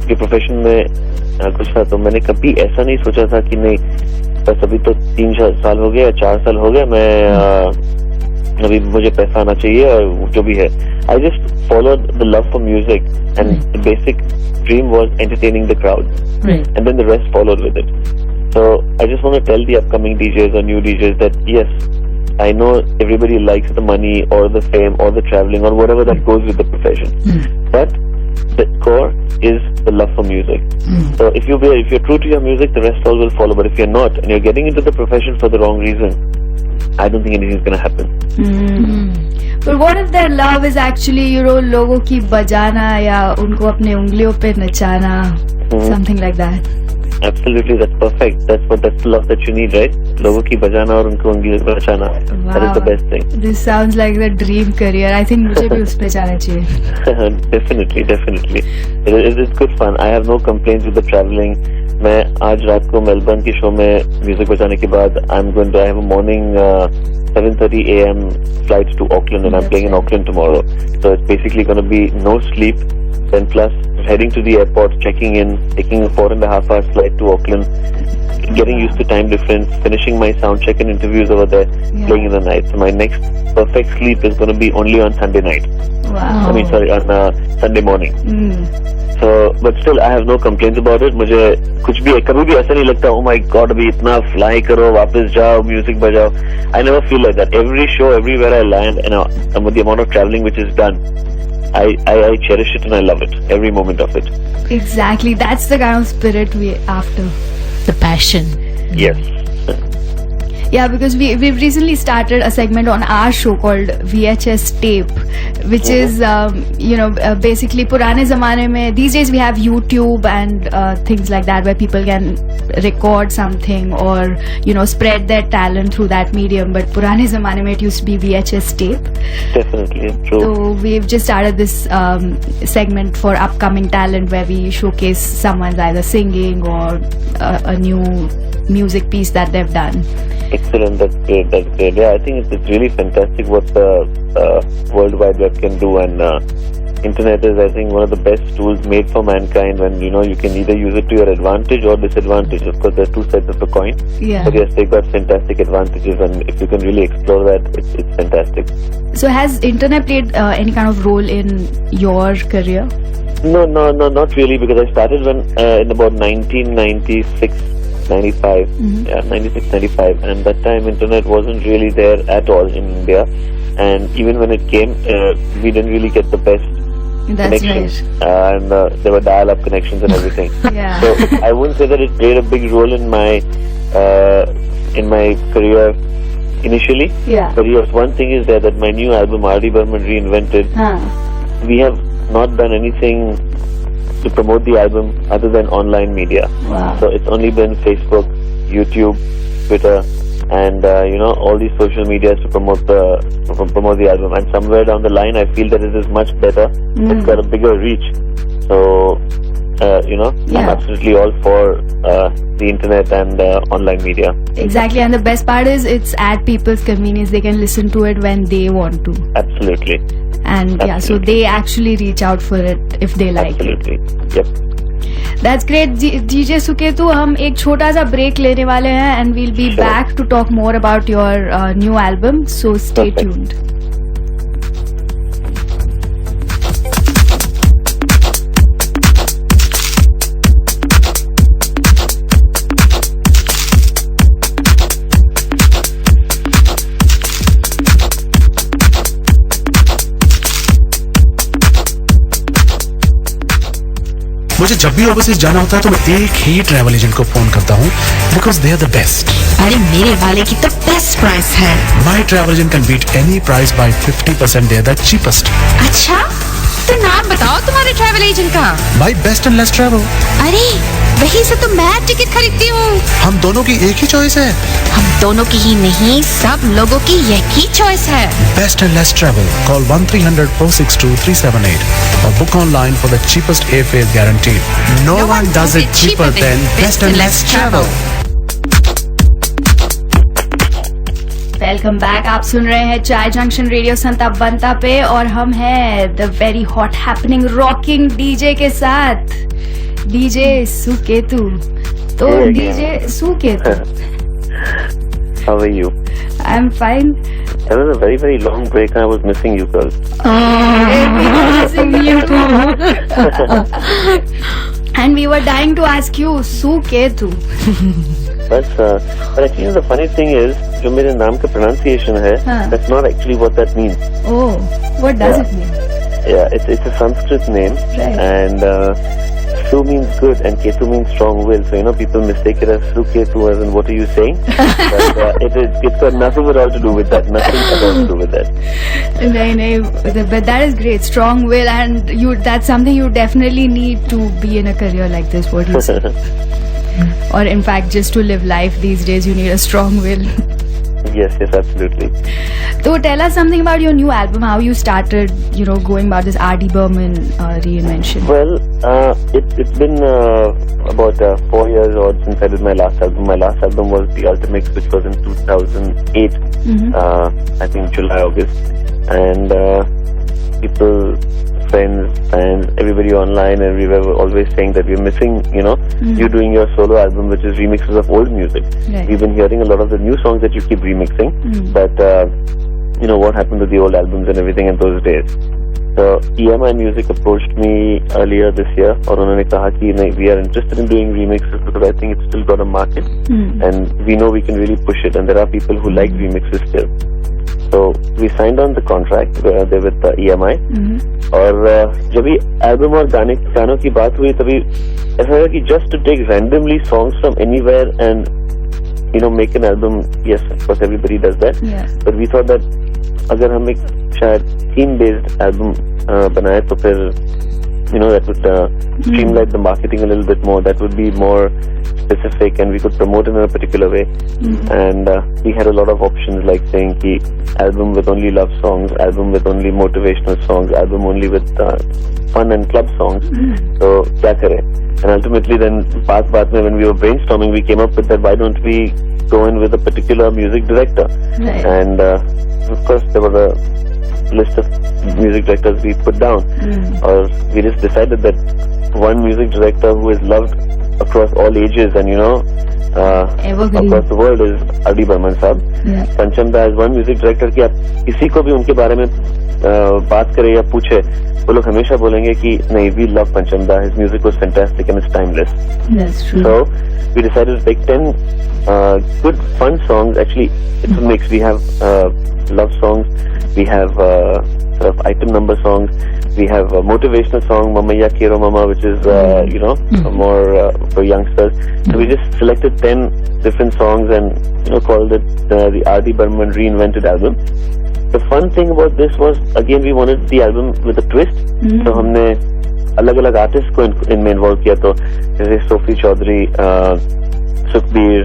Speaker 15: के profession में कुछ था तो मैंने कभी ऐसा नहीं सोचा था कि नहीं बस अभी तो 3 साल हो गए या 4 साल हो गए मैं अभी मुझे पैसा आना चाहिए और जो भी है. I just followed the love for music and the basic dream was entertaining the crowd, and then the rest followed with it. So I just want to tell the upcoming DJs or new DJs that yes, I know everybody likes the money or the fame or the traveling or whatever that goes with the profession, but the core is the love for music. So if you're true to your music, the rest all will follow. But if you're not and you're getting into the profession for the wrong reason, I don't think anything's gonna happen.
Speaker 2: But what if their love is actually लोगों की बजाना या उनको अपने उंगलियों पे नचाना, something like that?
Speaker 15: Absolutely, that's perfect. That's the love that you need, right? लोगों की बजाना और उनको उंगलियों पे नचाना. That is the best thing.
Speaker 2: This sounds like the dream career. I think मुझे भी उस पे जाना चाहिए.
Speaker 15: Definitely. It's good fun. I have no complaints with the traveling. मैं आज रात को मेलबर्न की शो में म्यूजिक बजाने के बाद I have a morning 7:30 a.m. flight to Auckland and I'm playing in Auckland tomorrow. So it's basically going to be no sleep, then plus heading to the airport, checking in, taking a 4.5 hour flight to Auckland, getting used to time difference, finishing my sound check and interviews over there, playing in the night. So my next perfect sleep is going to be only on Sunday night.
Speaker 2: Wow.
Speaker 15: On Sunday morning. So, but still, I have no complaints about it. मुझे कुछ भी कभी भी ऐसा नहीं लगता, oh my God, अभी इतना fly करो, वापस जाओ, music बजाओ. I never feel like that. Every show, everywhere I land, and with the amount of traveling which is done, I cherish it and I love it. Every moment of it.
Speaker 2: Exactly. That's the kind of spirit we after.
Speaker 7: The passion.
Speaker 15: Yes.
Speaker 2: Yeah, because we've recently started a segment on our show called VHS Tape, which is basically पुराने ज़माने में. These days we have YouTube and things like that where people can record something or spread their talent through that medium. But पुराने ज़माने में it used to be VHS tape.
Speaker 15: Definitely, true.
Speaker 2: So we've just started this segment for upcoming talent where we showcase someone's either singing or a new music piece that they've done.
Speaker 15: Excellent, that's great. Yeah, I think it's really fantastic what the World Wide Web can do, and internet is, I think, one of the best tools made for mankind when, you can either use it to your advantage or disadvantage. Of course, there are two sides of the coin.
Speaker 2: Yeah.
Speaker 15: But yes, they've got fantastic advantages, and if you can really explore that, it's fantastic.
Speaker 2: So has internet played any kind of role in your career?
Speaker 15: No, not really, because I started when in about 1996. 95, yeah, 96, 95, and that time internet wasn't really there at all in India, and even when it came, we didn't really get the best connections, and there were dial-up connections and everything.
Speaker 2: Yeah.
Speaker 15: So I wouldn't say that it played a big role in my career initially.
Speaker 2: Yeah.
Speaker 15: But yes, one thing is that my new album, R.D. Burman Reinvented, we have not done anything to promote the album other than online media.
Speaker 2: Wow.
Speaker 15: So it's only been Facebook, YouTube, Twitter, and all these social medias to promote the album. And somewhere down the line, I feel that it is much better. It's got a bigger reach. So I'm absolutely all for the internet and online media.
Speaker 2: Exactly, and the best part is it's at people's convenience. They can listen to it when they want to.
Speaker 15: Absolutely.
Speaker 2: And yeah, so they actually reach out for it if they like
Speaker 15: Absolutely.
Speaker 2: it.
Speaker 15: Yep.
Speaker 2: That's great. DJ Suketu, हम एक छोटा सा break लेने वाले हैं and we'll be back to talk more about your new album. So stay tuned.
Speaker 11: मुझे जब भी ओवरसीज जाना होता है तो मैं एक ही ट्रैवल एजेंट को फोन करता हूँ because they are the best.
Speaker 12: अरे मेरे वाले की तो बेस्ट प्राइस है.
Speaker 11: My travel agent can beat any price by 50%. They are the cheapest.
Speaker 12: अच्छा, तो नाम बताओ तुम्हारे ट्रैवल एजेंट का.
Speaker 11: By best and less travel.
Speaker 12: अरे वहीं से तो मैं टिकट खरीदती हूँ.
Speaker 11: हम दोनों की एक ही चॉइस है.
Speaker 12: हम दोनों की ही नहीं, सब लोगों की यही चॉइस है.
Speaker 11: Best and less travel. Call 1300-462-378 or book online for the cheapest airfare guaranteed. No one does it cheaper than Best and Less Travel.
Speaker 2: Welcome back. आप सुन रहे हैं चाय जंक्शन रेडियो संता बंता पे और हम हैं the very hot happening rocking DJ के साथ, डीजे सुकेतु. तो DJ Suketu,
Speaker 15: how are you?
Speaker 2: I'm fine.
Speaker 15: That was a very, very long break and I was missing you girls.
Speaker 2: Missing you too. And we were dying to ask you, Suketu.
Speaker 15: But actually the funny thing is, जो मेरे नाम का pronunciation है, that's not actually what that means.
Speaker 2: Oh, what does it mean?
Speaker 15: Yeah, it's a Sanskrit name, and Su means good and Ketu means strong will. So people mistake it as Suketu, as in what are you saying? But it's got nothing at all to do with that. Nothing at all to do with that.
Speaker 2: But that is great. Strong will, and that's something you definitely need to be in a career like this. What do you say? Or in fact, just to live life these days, you need a strong will.
Speaker 15: Yes, absolutely.
Speaker 2: So tell us something about your new album, how you started, going about this R.D. Burman reinvention.
Speaker 15: Well, it's been about 4 years odd since I did my last album. My last album was The Ultimix, which was in 2008, I think July, August. And people, friends, fans, everybody online, and we were always saying that we're missing, you doing your solo album, which is remixes of old music.
Speaker 2: Right.
Speaker 15: We've been hearing a lot of the new songs that you keep remixing, but what happened to the old albums and everything in those days. So EMI Music approached me earlier this year, और उन्होंने कहा कि we are interested in doing remixes because I think it's still got a market, and we know we can really push it, and there are people who like remixes still. So we signed on the contract with EMI, और जब ये album और गानों की बात हुई तभी ऐसा लगा कि just to take randomly songs from anywhere and make an album. Yes, of course, everybody does that.
Speaker 2: Yeah.
Speaker 15: But we thought that अगर हम एक शायद theme-based album बनाए तो फिर that would streamline the marketing a little bit more. That would be more specific, and we could promote in a particular way. And we had a lot of options, like saying ki album with only love songs, album with only motivational songs, album only with fun and club songs. So kya kare? And ultimately then baat mein when we were brainstorming, we came up with that, why don't we go in with a particular music director?
Speaker 2: Right.
Speaker 15: And of course there was a list of music directors we put down, or we just decided that one music director who is loved across all ages and across the world is R.D. Burman Sahab. Pancham Da is one music director कि आप किसी को भी उनके बारे में बात करें या पूछे, वो लोग हमेशा बोलेंगे कि नहीं, we love Pancham Da. His music was fantastic and it's timeless.
Speaker 2: That's true.
Speaker 15: So we decided to take 10 good fun songs. Actually, it's a mix. We have love songs, we have sort of item number songs, we have a motivational song, Mamaya Kero Mama, which is more for youngsters. So we just selected 10 different songs and called it the R.D. Burman Reinvented Album. The fun thing about this was, again, we wanted the album with a twist. So हमने अलग-अलग artists को इनमें involve किया, तो जैसे Sophie Chaudhary, Sukhbir,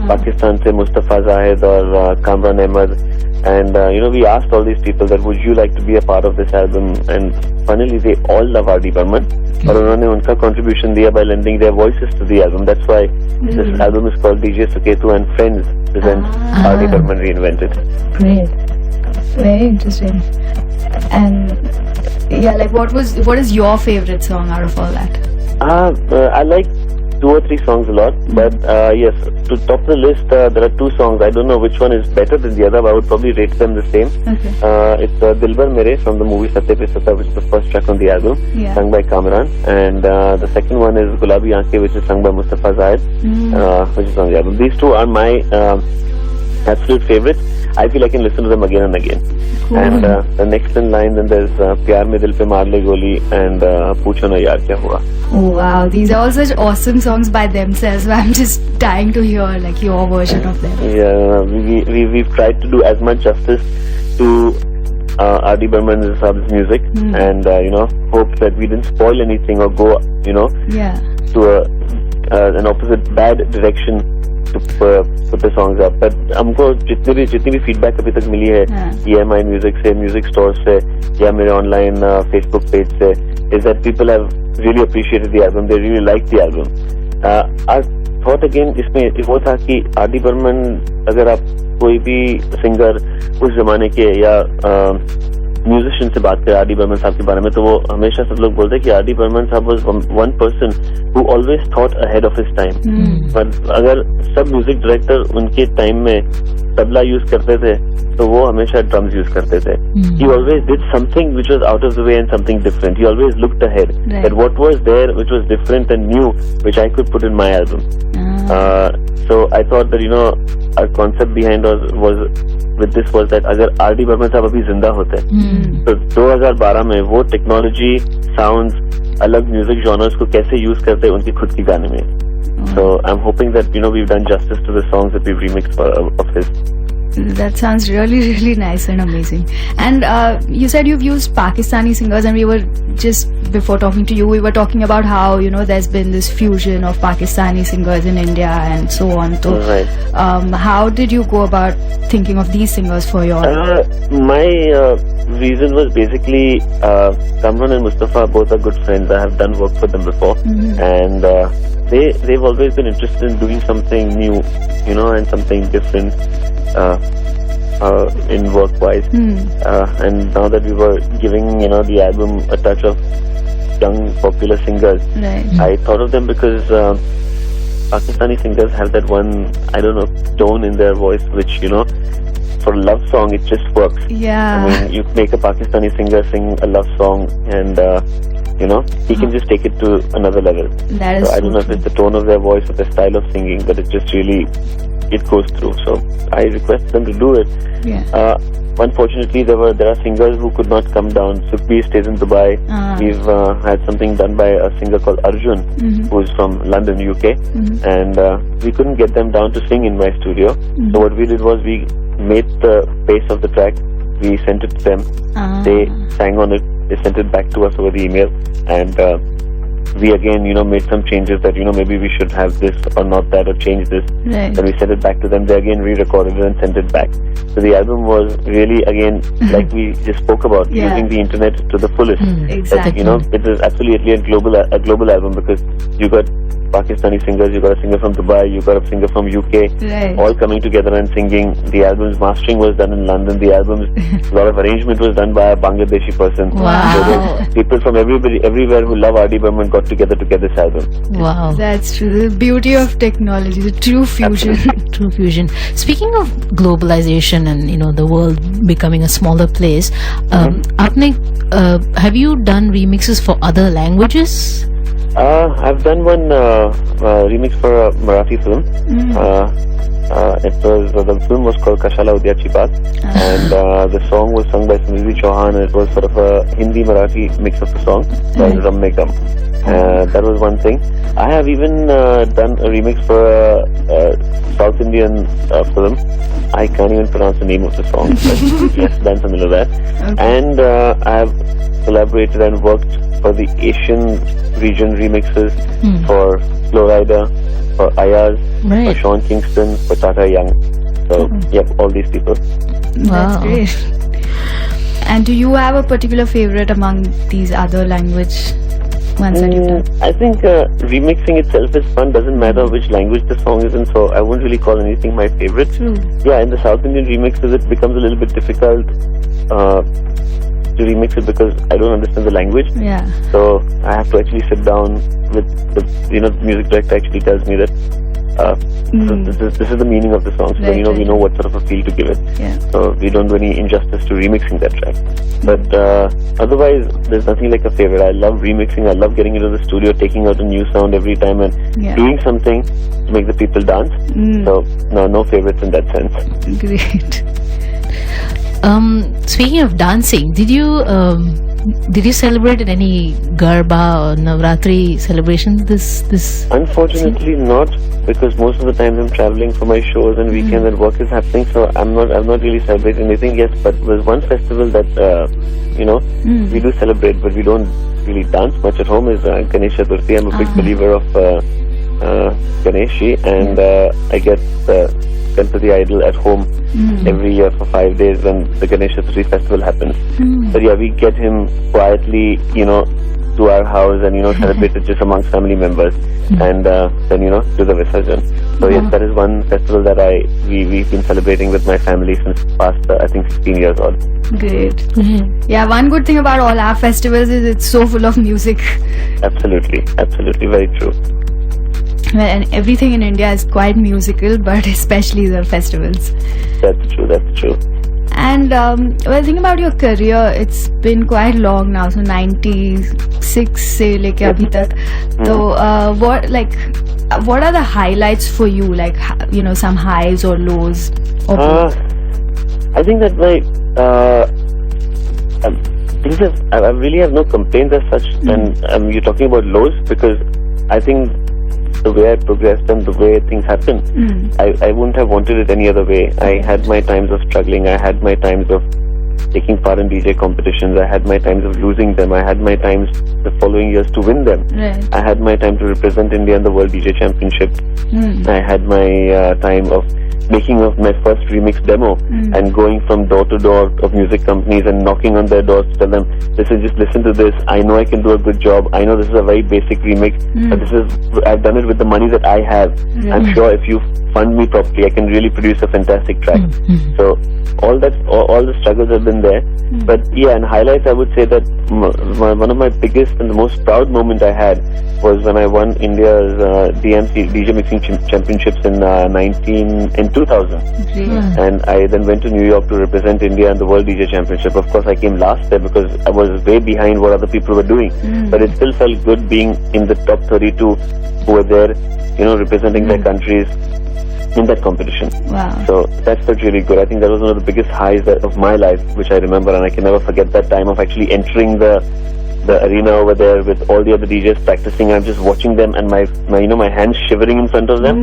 Speaker 15: Pakistan से मुस्तफा जाहिद और Kamran Ahmad. And we asked all these people that would you like to be a part of this album, and finally they all love R.D. Burman. और उन्होंने उनका contribution दिया by lending their voices to the album. That's why this album is called DJ Suketu and Friends present R.D. Burman Reinvented.
Speaker 2: Great. Very interesting. And yeah, like what is your favorite song out of all that?
Speaker 15: I like 2 or 3 songs a lot, but yes, to top the list, there are 2 songs. I don't know which one is better than the other, but I would probably rate them the same.
Speaker 2: Okay.
Speaker 15: It's Dilbar Mere from the movie Satya Pe Sata, which is the first track on the album, sung by Kamran, and the second one is Gulabi Aankhein, which is sung by Mustafa Zahid, which is on the album. These 2 are my absolute favorites. I feel I can listen to them again and again.
Speaker 2: Cool.
Speaker 15: And the next in line, then there's Pyar Mein Dil Pe Maar Le Goli and Poocho Na Yaar Kya Hua.
Speaker 2: Oh wow, these are all such awesome songs by themselves. I'm just dying to hear like your version of them.
Speaker 15: Yeah, we've tried to do as much justice to R.D. Burman Saab's music, and hope that we didn't spoil anything or go to an opposite bad direction to put the songs up. But हमको जितनी भी feedback अभी तक मिली है EMI Music से, Music Store से या मेरे online Facebook page से, is that people have really appreciated the album. They really liked the album. Our thought again इसमें वो था कि R.D. Burman, अगर आप कोई भी सिंगर उस जमाने के या म्यूजिशियन से बात करें R.D. Burman साहब के बारे में, तो वो हमेशा सब लोग बोलते हैं कि R.D. Burman साहब was one person who always thought ahead of his time. पर अगर सब म्यूजिक डायरेक्टर उनके टाइम में तबला यूज करते थे, तो वो हमेशा ड्रम्स यूज करते थे. He always did something which was out of the way and something different. He always looked ahead.
Speaker 2: Right.
Speaker 15: That what was there which was different and new, which I could put in my album. So I thought that our concept behind was with this was that अगर R.D. Burman साहब अभी जिंदा होते तो 2012 में वो technology, sounds, अलग music genres को कैसे यूज करते उनकी खुद की गाने में. So I'm hoping that we've done justice to the songs that we've remixed of his.
Speaker 2: That sounds really, really nice and amazing. And you said you've used Pakistani singers, and we were just before talking to you, we were talking about how there's been this fusion of Pakistani singers in India and so on. So, how did you go about thinking of these singers for your?
Speaker 15: My reason was basically Kamran and Mustafa both are good friends. I have done work for them before, and they've always been interested in doing something new, and something different. In work-wise, and now that we were giving the album a touch of young popular singers, I thought of them because Pakistani singers have that one, I don't know, tone in their voice which for a love song it just works.
Speaker 2: Yeah,
Speaker 15: I mean, you make a Pakistani singer sing a love song and he can just take it to another level.
Speaker 2: That is
Speaker 15: so I don't know if it's the tone of their voice or the style of singing, but it just really it goes through. So I requested them to do it.
Speaker 2: Yeah.
Speaker 15: Unfortunately, there are singers who could not come down. Suketu stays in Dubai. We've had something done by a singer called Arjun, who's from London, UK, and we couldn't get them down to sing in my studio. So what we did was we made the bass of the track. We sent it to them. They sang on it. They sent it back to us over the email, and we again, made some changes that, maybe we should have this or not that or change this.
Speaker 2: Right.
Speaker 15: Then we sent it back to them. They again re-recorded it and sent it back. So the album was really, again, like we just spoke about, using the internet to the fullest.
Speaker 2: Exactly.
Speaker 15: It is absolutely a global album because you got Pakistani singers, you got a singer from Dubai, you got a singer from UK, all coming together and singing. The album's mastering was done in London. The album's a lot of arrangement was done by a Bangladeshi person.
Speaker 2: Wow.
Speaker 15: So people from everywhere who love R.D. Burman got together to get this album.
Speaker 7: Wow.
Speaker 2: That's true. The beauty of technology, the true fusion.
Speaker 7: True fusion. Speaking of globalization and the world becoming a smaller place, Apne, have you done remixes for other languages?
Speaker 15: I've done one remix for a Marathi film. The film was called Kashala Udyachi Baat, and the song was sung by Sunidhi Chauhan, and it was sort of a Hindi Marathi mix of the song called Ram Mein Gum. That was one thing. I have even done a remix for a South Indian film. I can't even pronounce the name of the song, but yes, done something like that. And I have collaborated and worked for the Asian region remixes for Flowrider, for Ayaz, for Sean Kingston, for Tata Young. So, yep, all these people.
Speaker 2: That's great. And do you have a particular favorite among these other language ones that you've done?
Speaker 15: I think remixing itself is fun. Doesn't matter which language the song is in, so I wouldn't really call anything my favorite. Yeah, in the South Indian remixes, it becomes a little bit difficult to remix it because I don't understand the language.
Speaker 2: Yeah.
Speaker 15: So I have to actually sit down with the music director actually tells me that this is the meaning of the song, so then, we know what sort of a feel to give it.
Speaker 2: Yeah.
Speaker 15: So we don't do any injustice to remixing that track. But otherwise, there's nothing like a favorite. I love remixing. I love getting into the studio, taking out a new sound every time and doing something to make the people dance. So no favorites in that sense.
Speaker 2: Great.
Speaker 7: Speaking of dancing, did you celebrate any Garba or Navratri celebrations this
Speaker 15: Unfortunately not, because most of the time I'm traveling for my shows and weekends and work is happening, so I'm not really celebrating anything. Yes, but there's one festival that we do celebrate, but we don't really dance much at home, is Ganesh Chaturthi. I'm a big believer of Ganeshi, and I get Ganpati idol at home every year for 5 days when the Ganesh Chaturthi festival happens. So yeah, we get him quietly, to our house and celebrate it just amongst family members, and then do the Visarjan. So yes, that is one festival that we've been celebrating with my family since past I think 16 years old.
Speaker 2: Great. Yeah, one good thing about all our festivals is it's so full of music.
Speaker 15: Absolutely, very true.
Speaker 2: Well, and everything in India is quite musical, but especially the festivals.
Speaker 15: That's true.
Speaker 2: And think about your career. It's been quite long now, so 96 se leke abhi tak. So what are the highlights for you? Like some highs or lows?
Speaker 15: I think that I really have no complaints as such. And you're talking about lows because I think the way I progressed and the way things happen, I wouldn't have wanted it any other way. I had my times of struggling. I had my times of taking part in DJ competitions. I had my times of losing them. I had my times the following years to win them.
Speaker 2: Right.
Speaker 15: I had my time to represent India in the World DJ Championship. I had my time of making of my first remix demo and going from door to door of music companies and knocking on their doors to tell them, just listen to this. I know I can do a good job. I know this is a very basic remix, but I've done it with the money that I have. I'm sure if you fund me properly, I can really produce a fantastic track. So all the struggles have been there. But yeah, and highlights, I would say that one of my biggest and the most proud moment I had was when I won India's DMC DJ Mixing Championships in 2000. And I then went to New York to represent India in the World DJ Championship. Of course, I came last there because I was way behind what other people were doing. But it still felt good being in the top 32 who were there, representing their countries, in that competition.
Speaker 2: Wow.
Speaker 15: So that felt really good. I think that was one of the biggest highs of my life, which I remember, and I can never forget that time of actually entering the arena over there with all the other DJs practicing. I'm just watching them, and my my hands shivering in front of them.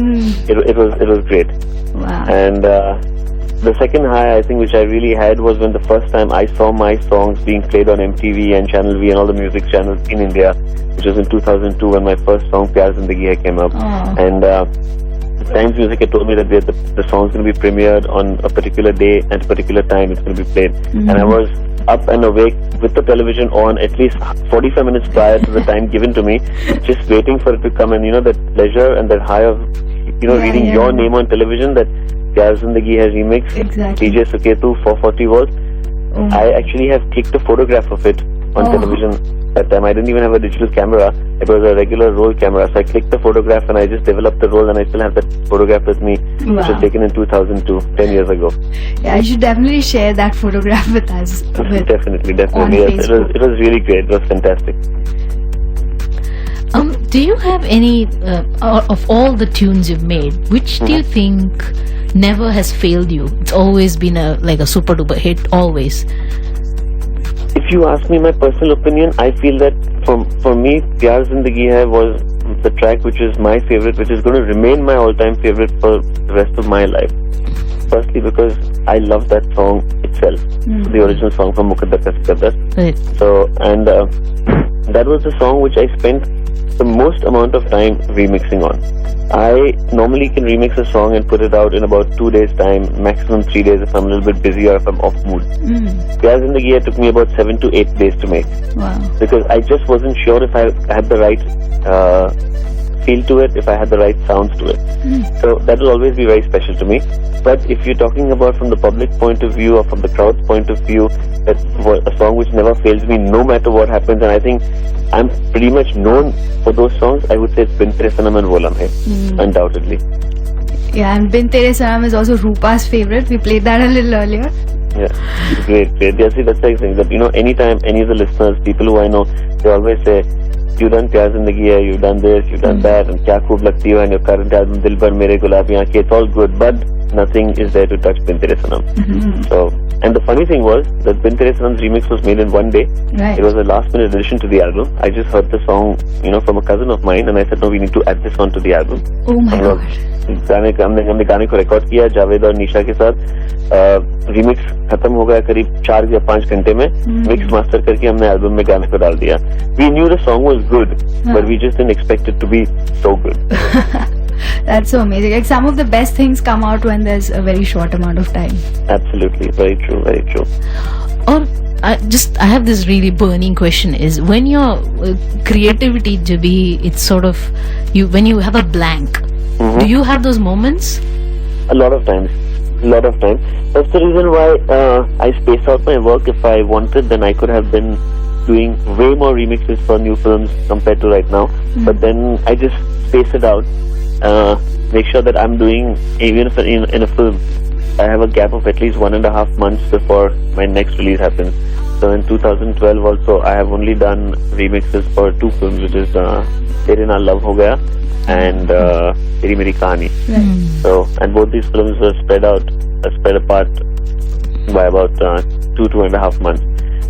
Speaker 15: It was great.
Speaker 2: Wow.
Speaker 15: And the second high, I think, which I really had was when the first time I saw my songs being played on MTV and Channel V and all the music channels in India, which was in 2002 when my first song Pyar Zindagi Hai came up. And Times Music had told me that the song's going to be premiered on a particular day and a particular time it's going to be played. And I was up and awake with the television on at least 45 minutes prior to the time given to me, just waiting for it to come. And that pleasure and that high of reading your name on television, that Pyar Zindagi Hai remix, DJ Suketu 440 volts. I actually have clicked a photograph of it on television that time. I didn't even have a digital camera. It was a regular roll camera. So I clicked the photograph and I just developed the roll, and I still have that photograph with me, which was taken in 2002, 10 years ago.
Speaker 2: Yeah, I should definitely share that photograph with us.
Speaker 15: Definitely. Yes, it was really great. It was fantastic.
Speaker 7: Do you have any of all the tunes you've made, which do you think never has failed you? It's always been a super duper hit, always.
Speaker 15: If you ask me my personal opinion, I feel that for me, Pyar Zindagi Hai was the track which is my favorite, which is going to remain my all-time favorite for the rest of my life. Firstly, because I love that song itself, the original song from Mukaddar Ka Sikandar.
Speaker 7: Right.
Speaker 15: So, and that was the song which I spent the most amount of time remixing on. I normally can remix a song and put it out in about 2 days' time, maximum 3 days if I'm a little bit busy or if I'm off mood. Pyar Zindagi Hai took me about 7 to 8 days to make.
Speaker 2: Wow.
Speaker 15: Because I just wasn't sure if I had the right feel to it, if I had the right sounds to it. So that will always be very special to me. But if you're talking about from the public point of view or from the crowd's point of view, that a song which never fails me no matter what happens, and I think I'm pretty much known for those songs, I would say it's Bin Tere Sanam and Wolam Hai, undoubtedly.
Speaker 2: Yeah, and Bin Tere Sanam is also Rupa's favorite. We played that a little earlier.
Speaker 15: Yeah, great. Yeah, see, that's the thing, that anytime any of the listeners, people who I know, they always say, you've done Pyar Zindagi Hai, you've done this, you've done that, and Kya Khoob Lagti Ho, and your current album Dil Bhar Mere Gulabi Aankhein, it's all good, but nothing is there to touch Bin Tere Sanam. So, and the funny thing was that Bin Tere Sanam's remix was made in one day.
Speaker 2: Right.
Speaker 15: It was a last minute addition to the album. I just heard the song, from a cousin of mine, and I said, no, we need to add this onto the album.
Speaker 2: Oh my God.
Speaker 15: हमने गाने को record किया जावेद और निशा के साथ. Remix खत्म हो गया करीब 4 या 5 घंटे में. मिक्स मास्टर करके हमने एल्बम में गाने को डाल दिया. We knew the song was good, but we just didn't expect it to be so good.
Speaker 2: That's so amazing. Like, some of the best things come out when there's a very short amount of time.
Speaker 15: Absolutely, very true, very true.
Speaker 7: Or I have this really burning question: is when your creativity, Jabi, it's sort of when you have a blank. Do you have those moments?
Speaker 15: A lot of times. That's the reason why I space out my work. If I wanted, then I could have been doing way more remixes for new films compared to right now. But then I just space it out. Make sure that I'm doing, even if in a film, I have a gap of at least 1.5 months before my next release happens. So in 2012 also, I have only done remixes for 2 films, which is Tere Naal Love Ho Gaya and Teri Meri Kahani. So, and both these films were spread apart by about 2.5 months.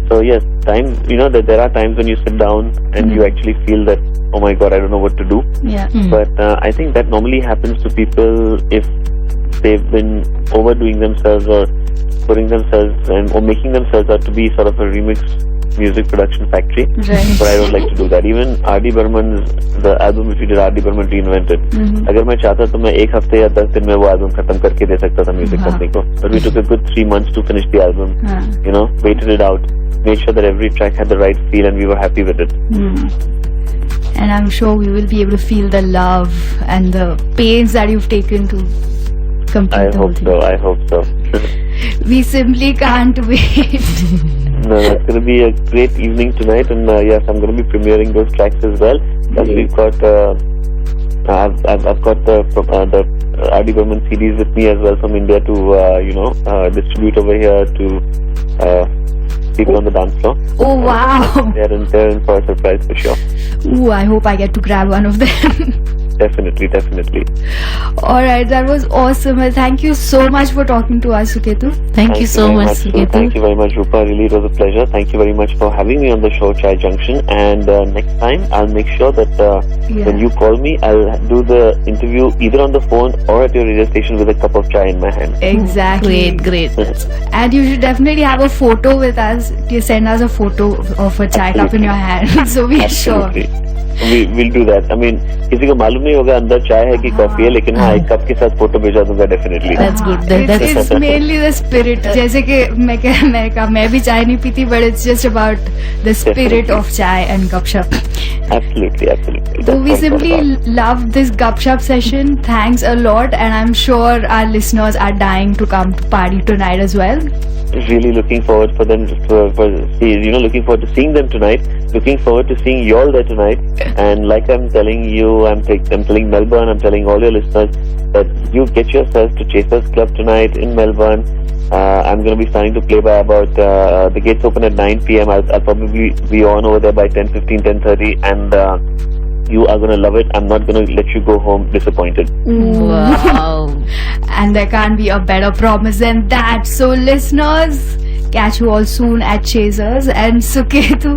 Speaker 15: So yes, that there are times when you sit down and you actually feel that, oh my God, I don't know what to do.
Speaker 2: Yeah.
Speaker 15: But I think that normally happens to people if they've been overdoing themselves or putting themselves or making themselves out to be sort of a remix music production factory.
Speaker 2: Right.
Speaker 15: But I don't like to do that. Even R.D. Burman's, the album which we did, R.D. Burman Reinvented. अगर मैं चाहता तो मैं 1 हफ्ते या 10 दिन में वो album खत्म करके दे सकता था music company को. But we took a good 3 months to finish the album. Waited it out, made sure that every track had the right feel, and we were happy with it.
Speaker 2: And I'm sure we will be able to feel the love and the pains that you've taken to complete the whole thing.
Speaker 15: I hope so.
Speaker 2: We simply can't wait.
Speaker 15: No, it's going to be a great evening tonight, and yes, I'm going to be premiering those tracks as well. Plus, we've got I've got the R.D. Burman CDs with me as well from India to distribute over here to people on the dance floor.
Speaker 2: Oh wow!
Speaker 15: They're in for a surprise for sure.
Speaker 2: Ooh, I hope I get to grab one of them.
Speaker 15: Definitely.
Speaker 2: All right, that was awesome. Well, thank you so much for talking to us, Suketu.
Speaker 7: Thank you so
Speaker 15: very
Speaker 7: much,
Speaker 15: Sue.
Speaker 7: Suketu.
Speaker 15: Thank you very much, Rupa. Really, it was a pleasure. Thank you very much for having me on the show, Chai Junction. And next time, I'll make sure that when you call me, I'll do the interview either on the phone or at your radio station with a cup of chai in my hand.
Speaker 2: Exactly.
Speaker 7: Great.
Speaker 2: And you should definitely have a photo with us. You send us a photo of a chai cup in your hand, so we're sure.
Speaker 15: We'll do that. I mean, किसी को मालूम नहीं होगा अंदर चाय है कि coffee है, लेकिन हाँ एक कप के साथ फोटो भेजा दूंगा definitely.
Speaker 7: That's good.
Speaker 2: It's mainly the spirit. जैसे कि मैं भी चाय नहीं पीती, but it's just about the spirit of chai and gupshup.
Speaker 15: Absolutely.
Speaker 2: So we simply loved this gupshup session. Thanks a lot, and I'm sure our listeners are dying to come to party tonight as well.
Speaker 15: Really looking forward for them looking forward to seeing them tonight. Looking forward to seeing you all there tonight. And like I'm telling you, I'm telling Melbourne, I'm telling all your listeners that you get yourselves to Chasers Club tonight in Melbourne. I'm going to be starting to play by about the gates open at 9 p.m. I'll probably be on over there by 10:15, 10:30, and you are going to love it. I'm not going to let you go home disappointed.
Speaker 7: Wow.
Speaker 2: And there can't be a better promise than that. So listeners, catch you all soon at Chasers. And Suketu,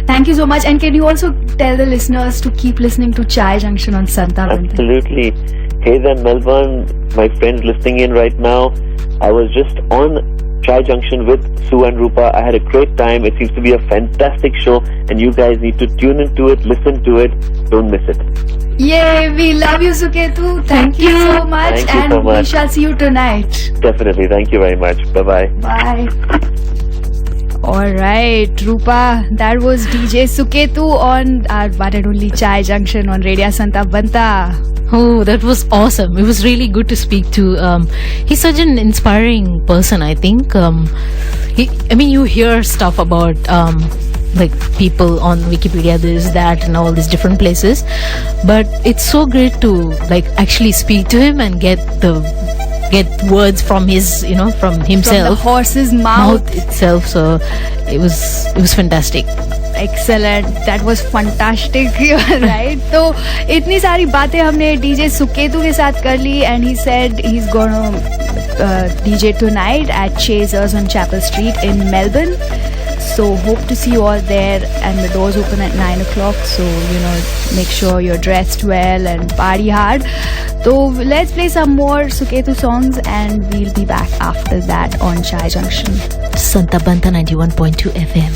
Speaker 2: thank you so much. And can you also tell the listeners to keep listening to Chai Junction on Santa Banta?
Speaker 15: Absolutely. Hey there, Melbourne, my friends listening in right now. I was just on Chai Junction with Sue and Rupa. I had a great time. It seems to be a fantastic show, and you guys need to tune into it, listen to it, don't miss it.
Speaker 2: Yay, we love you, Suketu. Thank you so much.
Speaker 15: Thank you
Speaker 2: and
Speaker 15: so much.
Speaker 2: we shall see you tonight.
Speaker 15: Definitely. Thank you very much. Bye-bye.
Speaker 2: Bye. Alright, Rupa, that was DJ Suketu on our one and only Chai Junction on Radio Santa Banta.
Speaker 7: Oh, that was awesome. It was really good to speak to. He's such an inspiring person, I think. You hear stuff about like people on Wikipedia, this, that, and all these different places. But it's so great to like actually speak to him and get words from his, from himself.
Speaker 2: From the horse's mouth
Speaker 7: itself. So it was fantastic.
Speaker 2: Excellent. That was fantastic. Right? तो इतनी सारी बातें हमने DJ Suketu के साथ कर ली, and he said he's gonna DJ tonight at Chasers on Chapel Street in Melbourne. So hope to see you all there, and the doors open at 9 o'clock. So make sure you're dressed well and party hard. So let's play some more Suketu songs, and we'll be back after that on Chai Junction.
Speaker 7: Santa Banta 91.2 FM.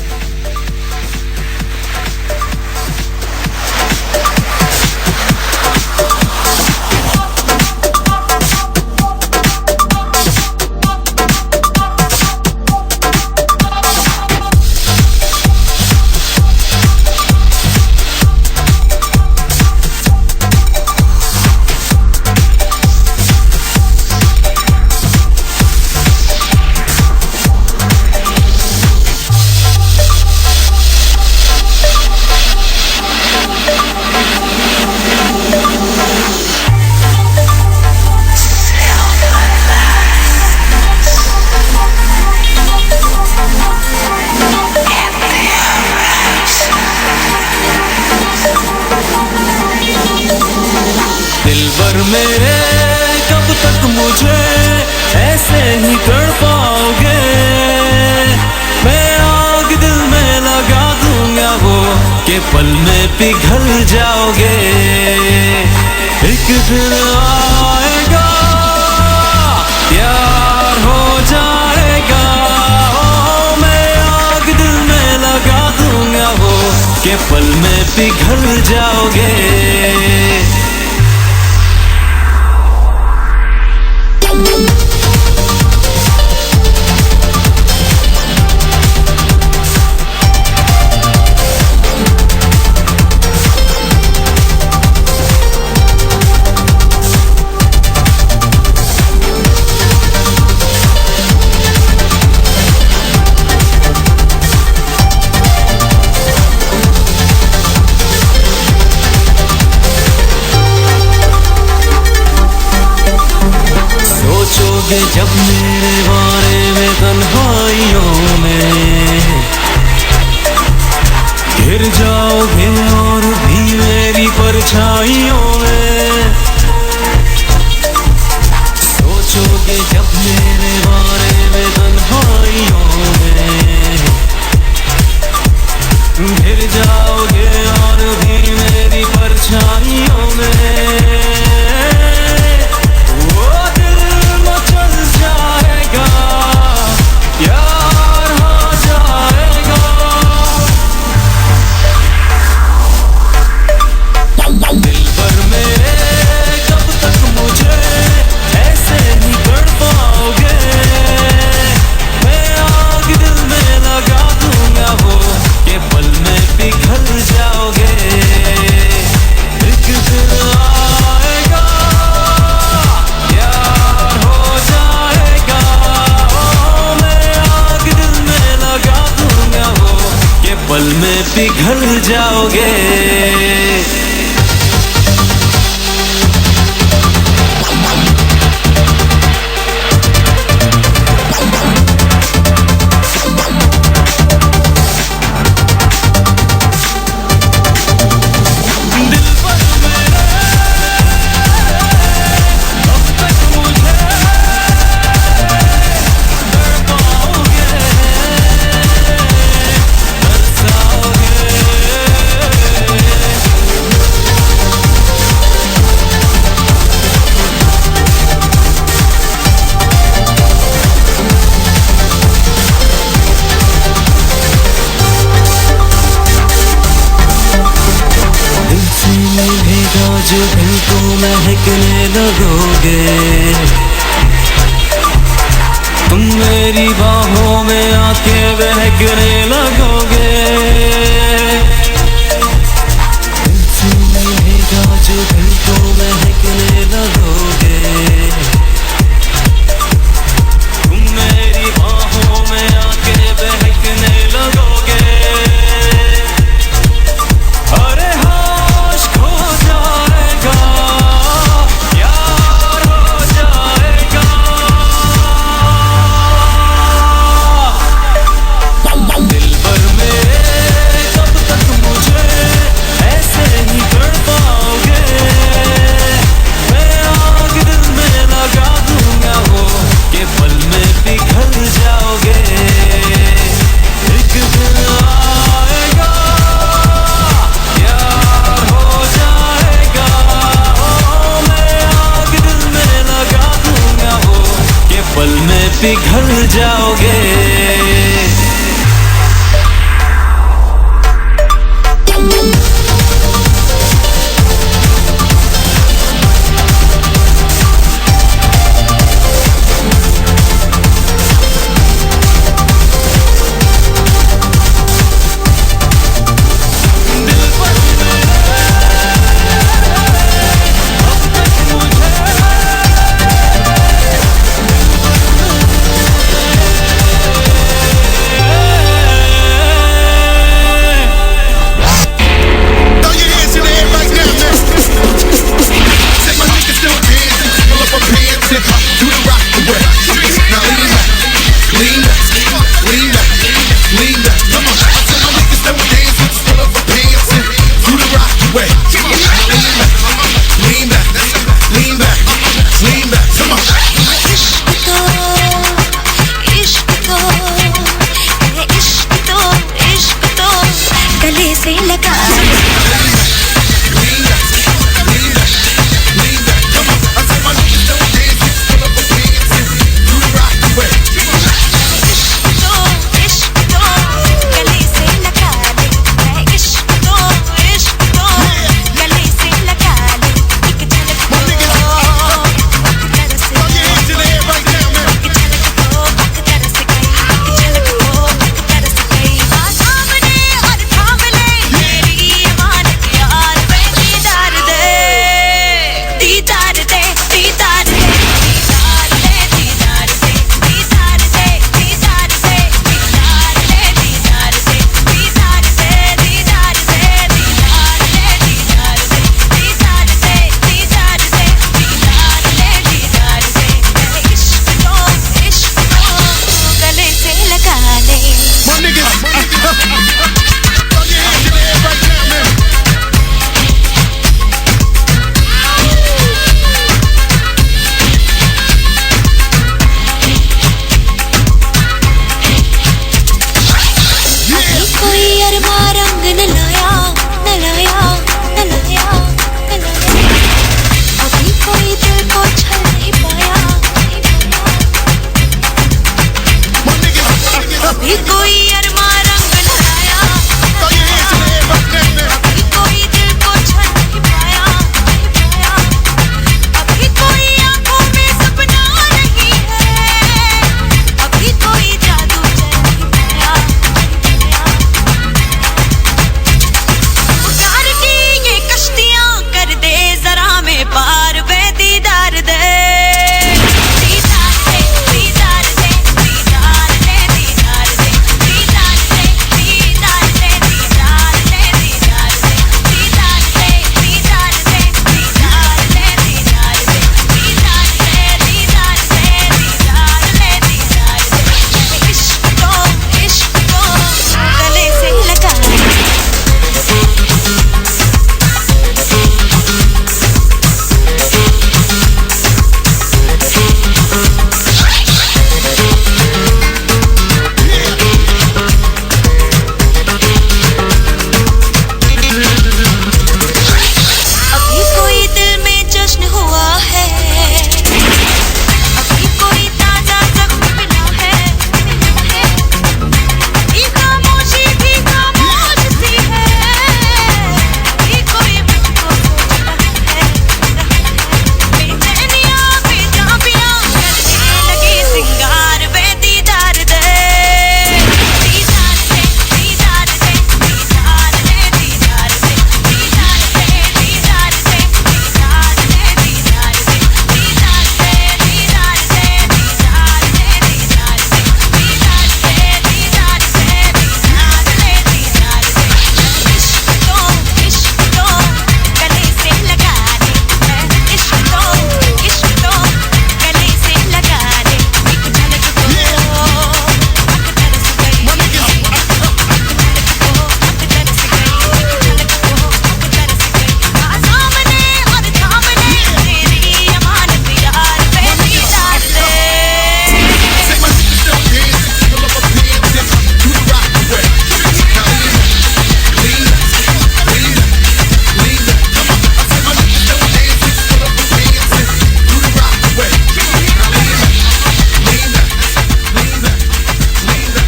Speaker 1: मेरे कब तक मुझे ऐसे ही कर पाओगे, मैं आग दिल में लगा दूंगा वो के पल में पिघल जाओगे। एक दिन आएगा प्यार हो जाएगा, ओ मैं आग दिल में लगा दूंगा वो के पल में पिघल जाओगे। सोचो जाओगे। जो इनको महकने लगोगे, तुम मेरी बाहों में आके बहकने लगोगे। भीगा जो इनको महकने लगोगे, तुम मेरी बाहों में आके बहकने लगोगे। अरे होश खो जाएगा, यार हो जाएगा। दिल भर मेरे कब तक मुझे ऐसे ही कर पाओगे। मैं आग दिल में लगा दूंगा वो कि पल में पिघल जाओगे। एक दिन आएगा, यार हो जाएगा। ओ मैं आग दिल में लगा दूंगा वो कि पल में पिघल जाओगे।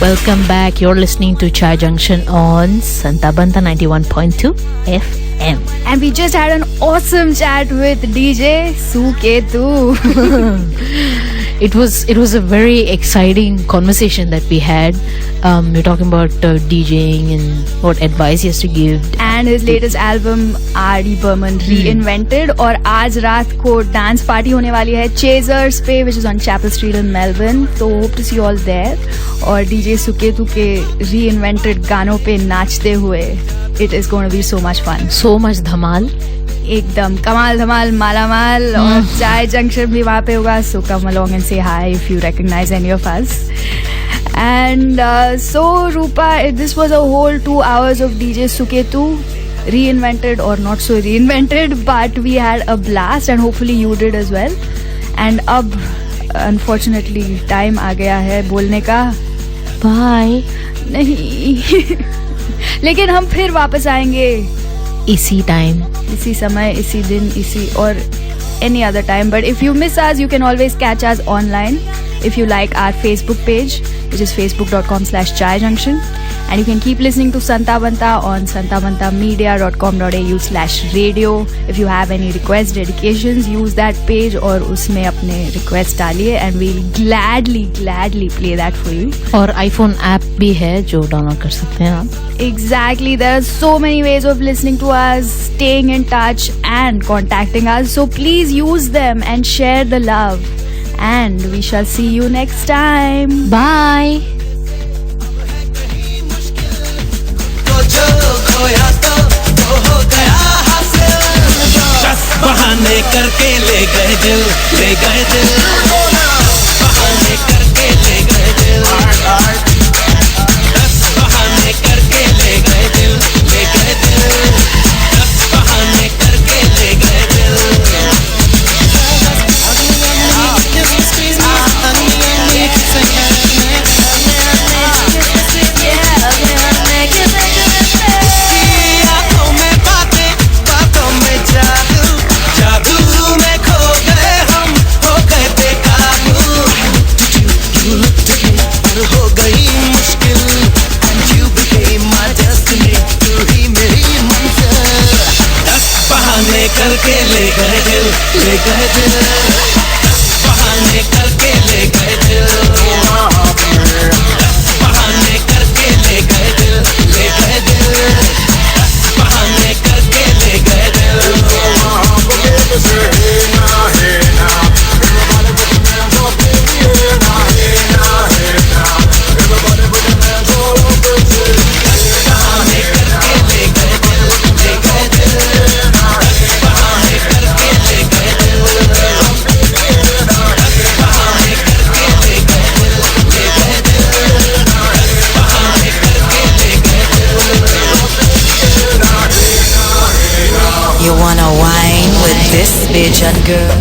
Speaker 7: Welcome back. You're listening to Chai Junction on Santa Banta 91.2 FM.
Speaker 2: And we just had an awesome chat with DJ Suketu.
Speaker 7: It was a very exciting conversation that we had. We're talking about DJing and what advice he has to give.
Speaker 2: And his latest album R.D. Burman Reinvented. और आज रात को dance party होने वाली है Chasers पे, which is on Chapel Street in Melbourne. तो hope to see you all there. और DJ Suketu के Reinvented गानों पे नाचते हुए. It is going to be so much fun.
Speaker 7: So much धमाल.
Speaker 2: एकदम कमाल धमाल मालामाल. और चाय जंक्शन भी वहाँ पे होगा. So come along and say hi if you recognize any of us. And so Rupa, this was a whole 2 hours of DJ Suketu, reinvented or not so reinvented, but we had a blast and hopefully you did as well. And अब unfortunately time आ गया है बोलने का.
Speaker 7: Bye.
Speaker 2: नहीं लेकिन हम फिर वापस आएंगे
Speaker 7: इसी टाइम,
Speaker 2: इसी समय, इसी दिन, इसी और any other time. But if you miss us, you can always catch us online if you like our Facebook page, which is facebook.com/Chai Junction. And you can keep listening to Santa Banta on santabantamedia.com.au/radio. If you have any requests, dedications, use that page और उसमें अपने requests डालिए and we'll gladly play that for you.
Speaker 7: और iPhone app भी है जो download कर सकते हैं आप.
Speaker 2: Exactly. There are so many ways of listening to us, staying in touch and contacting us. So please use them and share the love. And we shall see you next time.
Speaker 7: Bye.
Speaker 1: बहाने करके ले गए दिल, ले गए दिल. बहाने करके ले गए दिल. 10 बहाने करके ले गए दिल, ले गए दिल. 10 बहाने करके ले गए दिल. आँखों में बातें, बातों में जादू, जादू में खो गए हम, हो गए बेकाबू. You looked at me और हो गई मुश्किल, and you became my destiny, तू ही मेरी मंजिल. 10 बहाने करके ले गए दिल, ले गए दिल. 10 बहाने करके ले गए दिल. 10 बहाने करके ले गए दिल, ले गए दिल. 10 बहाने करके ले गए दिल.
Speaker 13: You wanna wine with this bitch and girl?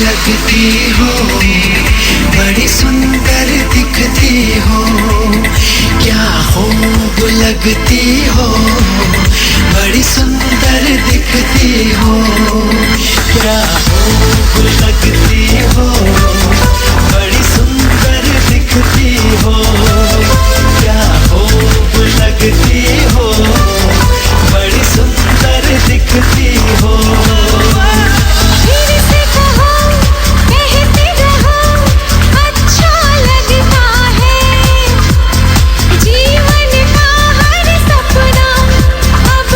Speaker 1: लगती हो, बड़ी सुंदर दिखती हो. क्या खूब लगती हो, बड़ी सुंदर दिखती हो. क्या खूब लगती हो, बड़ी सुंदर दिखती हो. क्या खूब लगती हो, बड़ी सुंदर दिखती हो.
Speaker 8: जीवन का हर सपना अब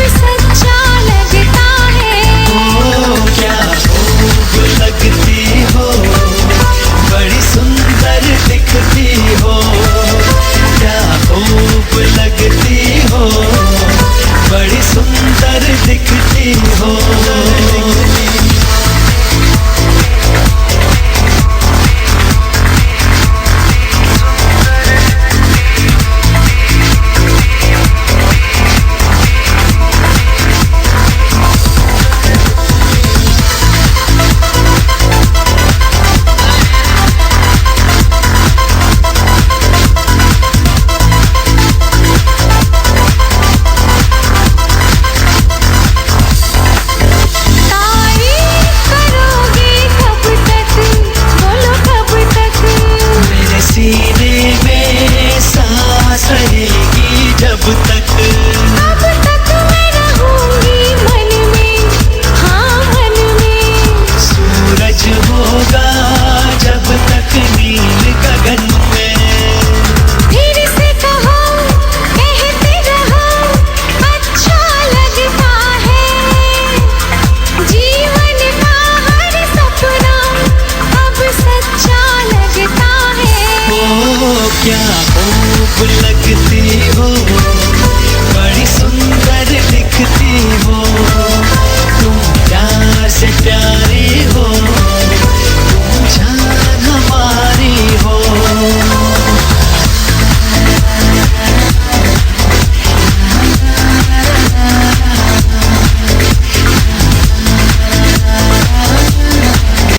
Speaker 1: क्या खूब लगती हो, बड़ी सुंदर दिखती हो, तुम प्यार से प्यार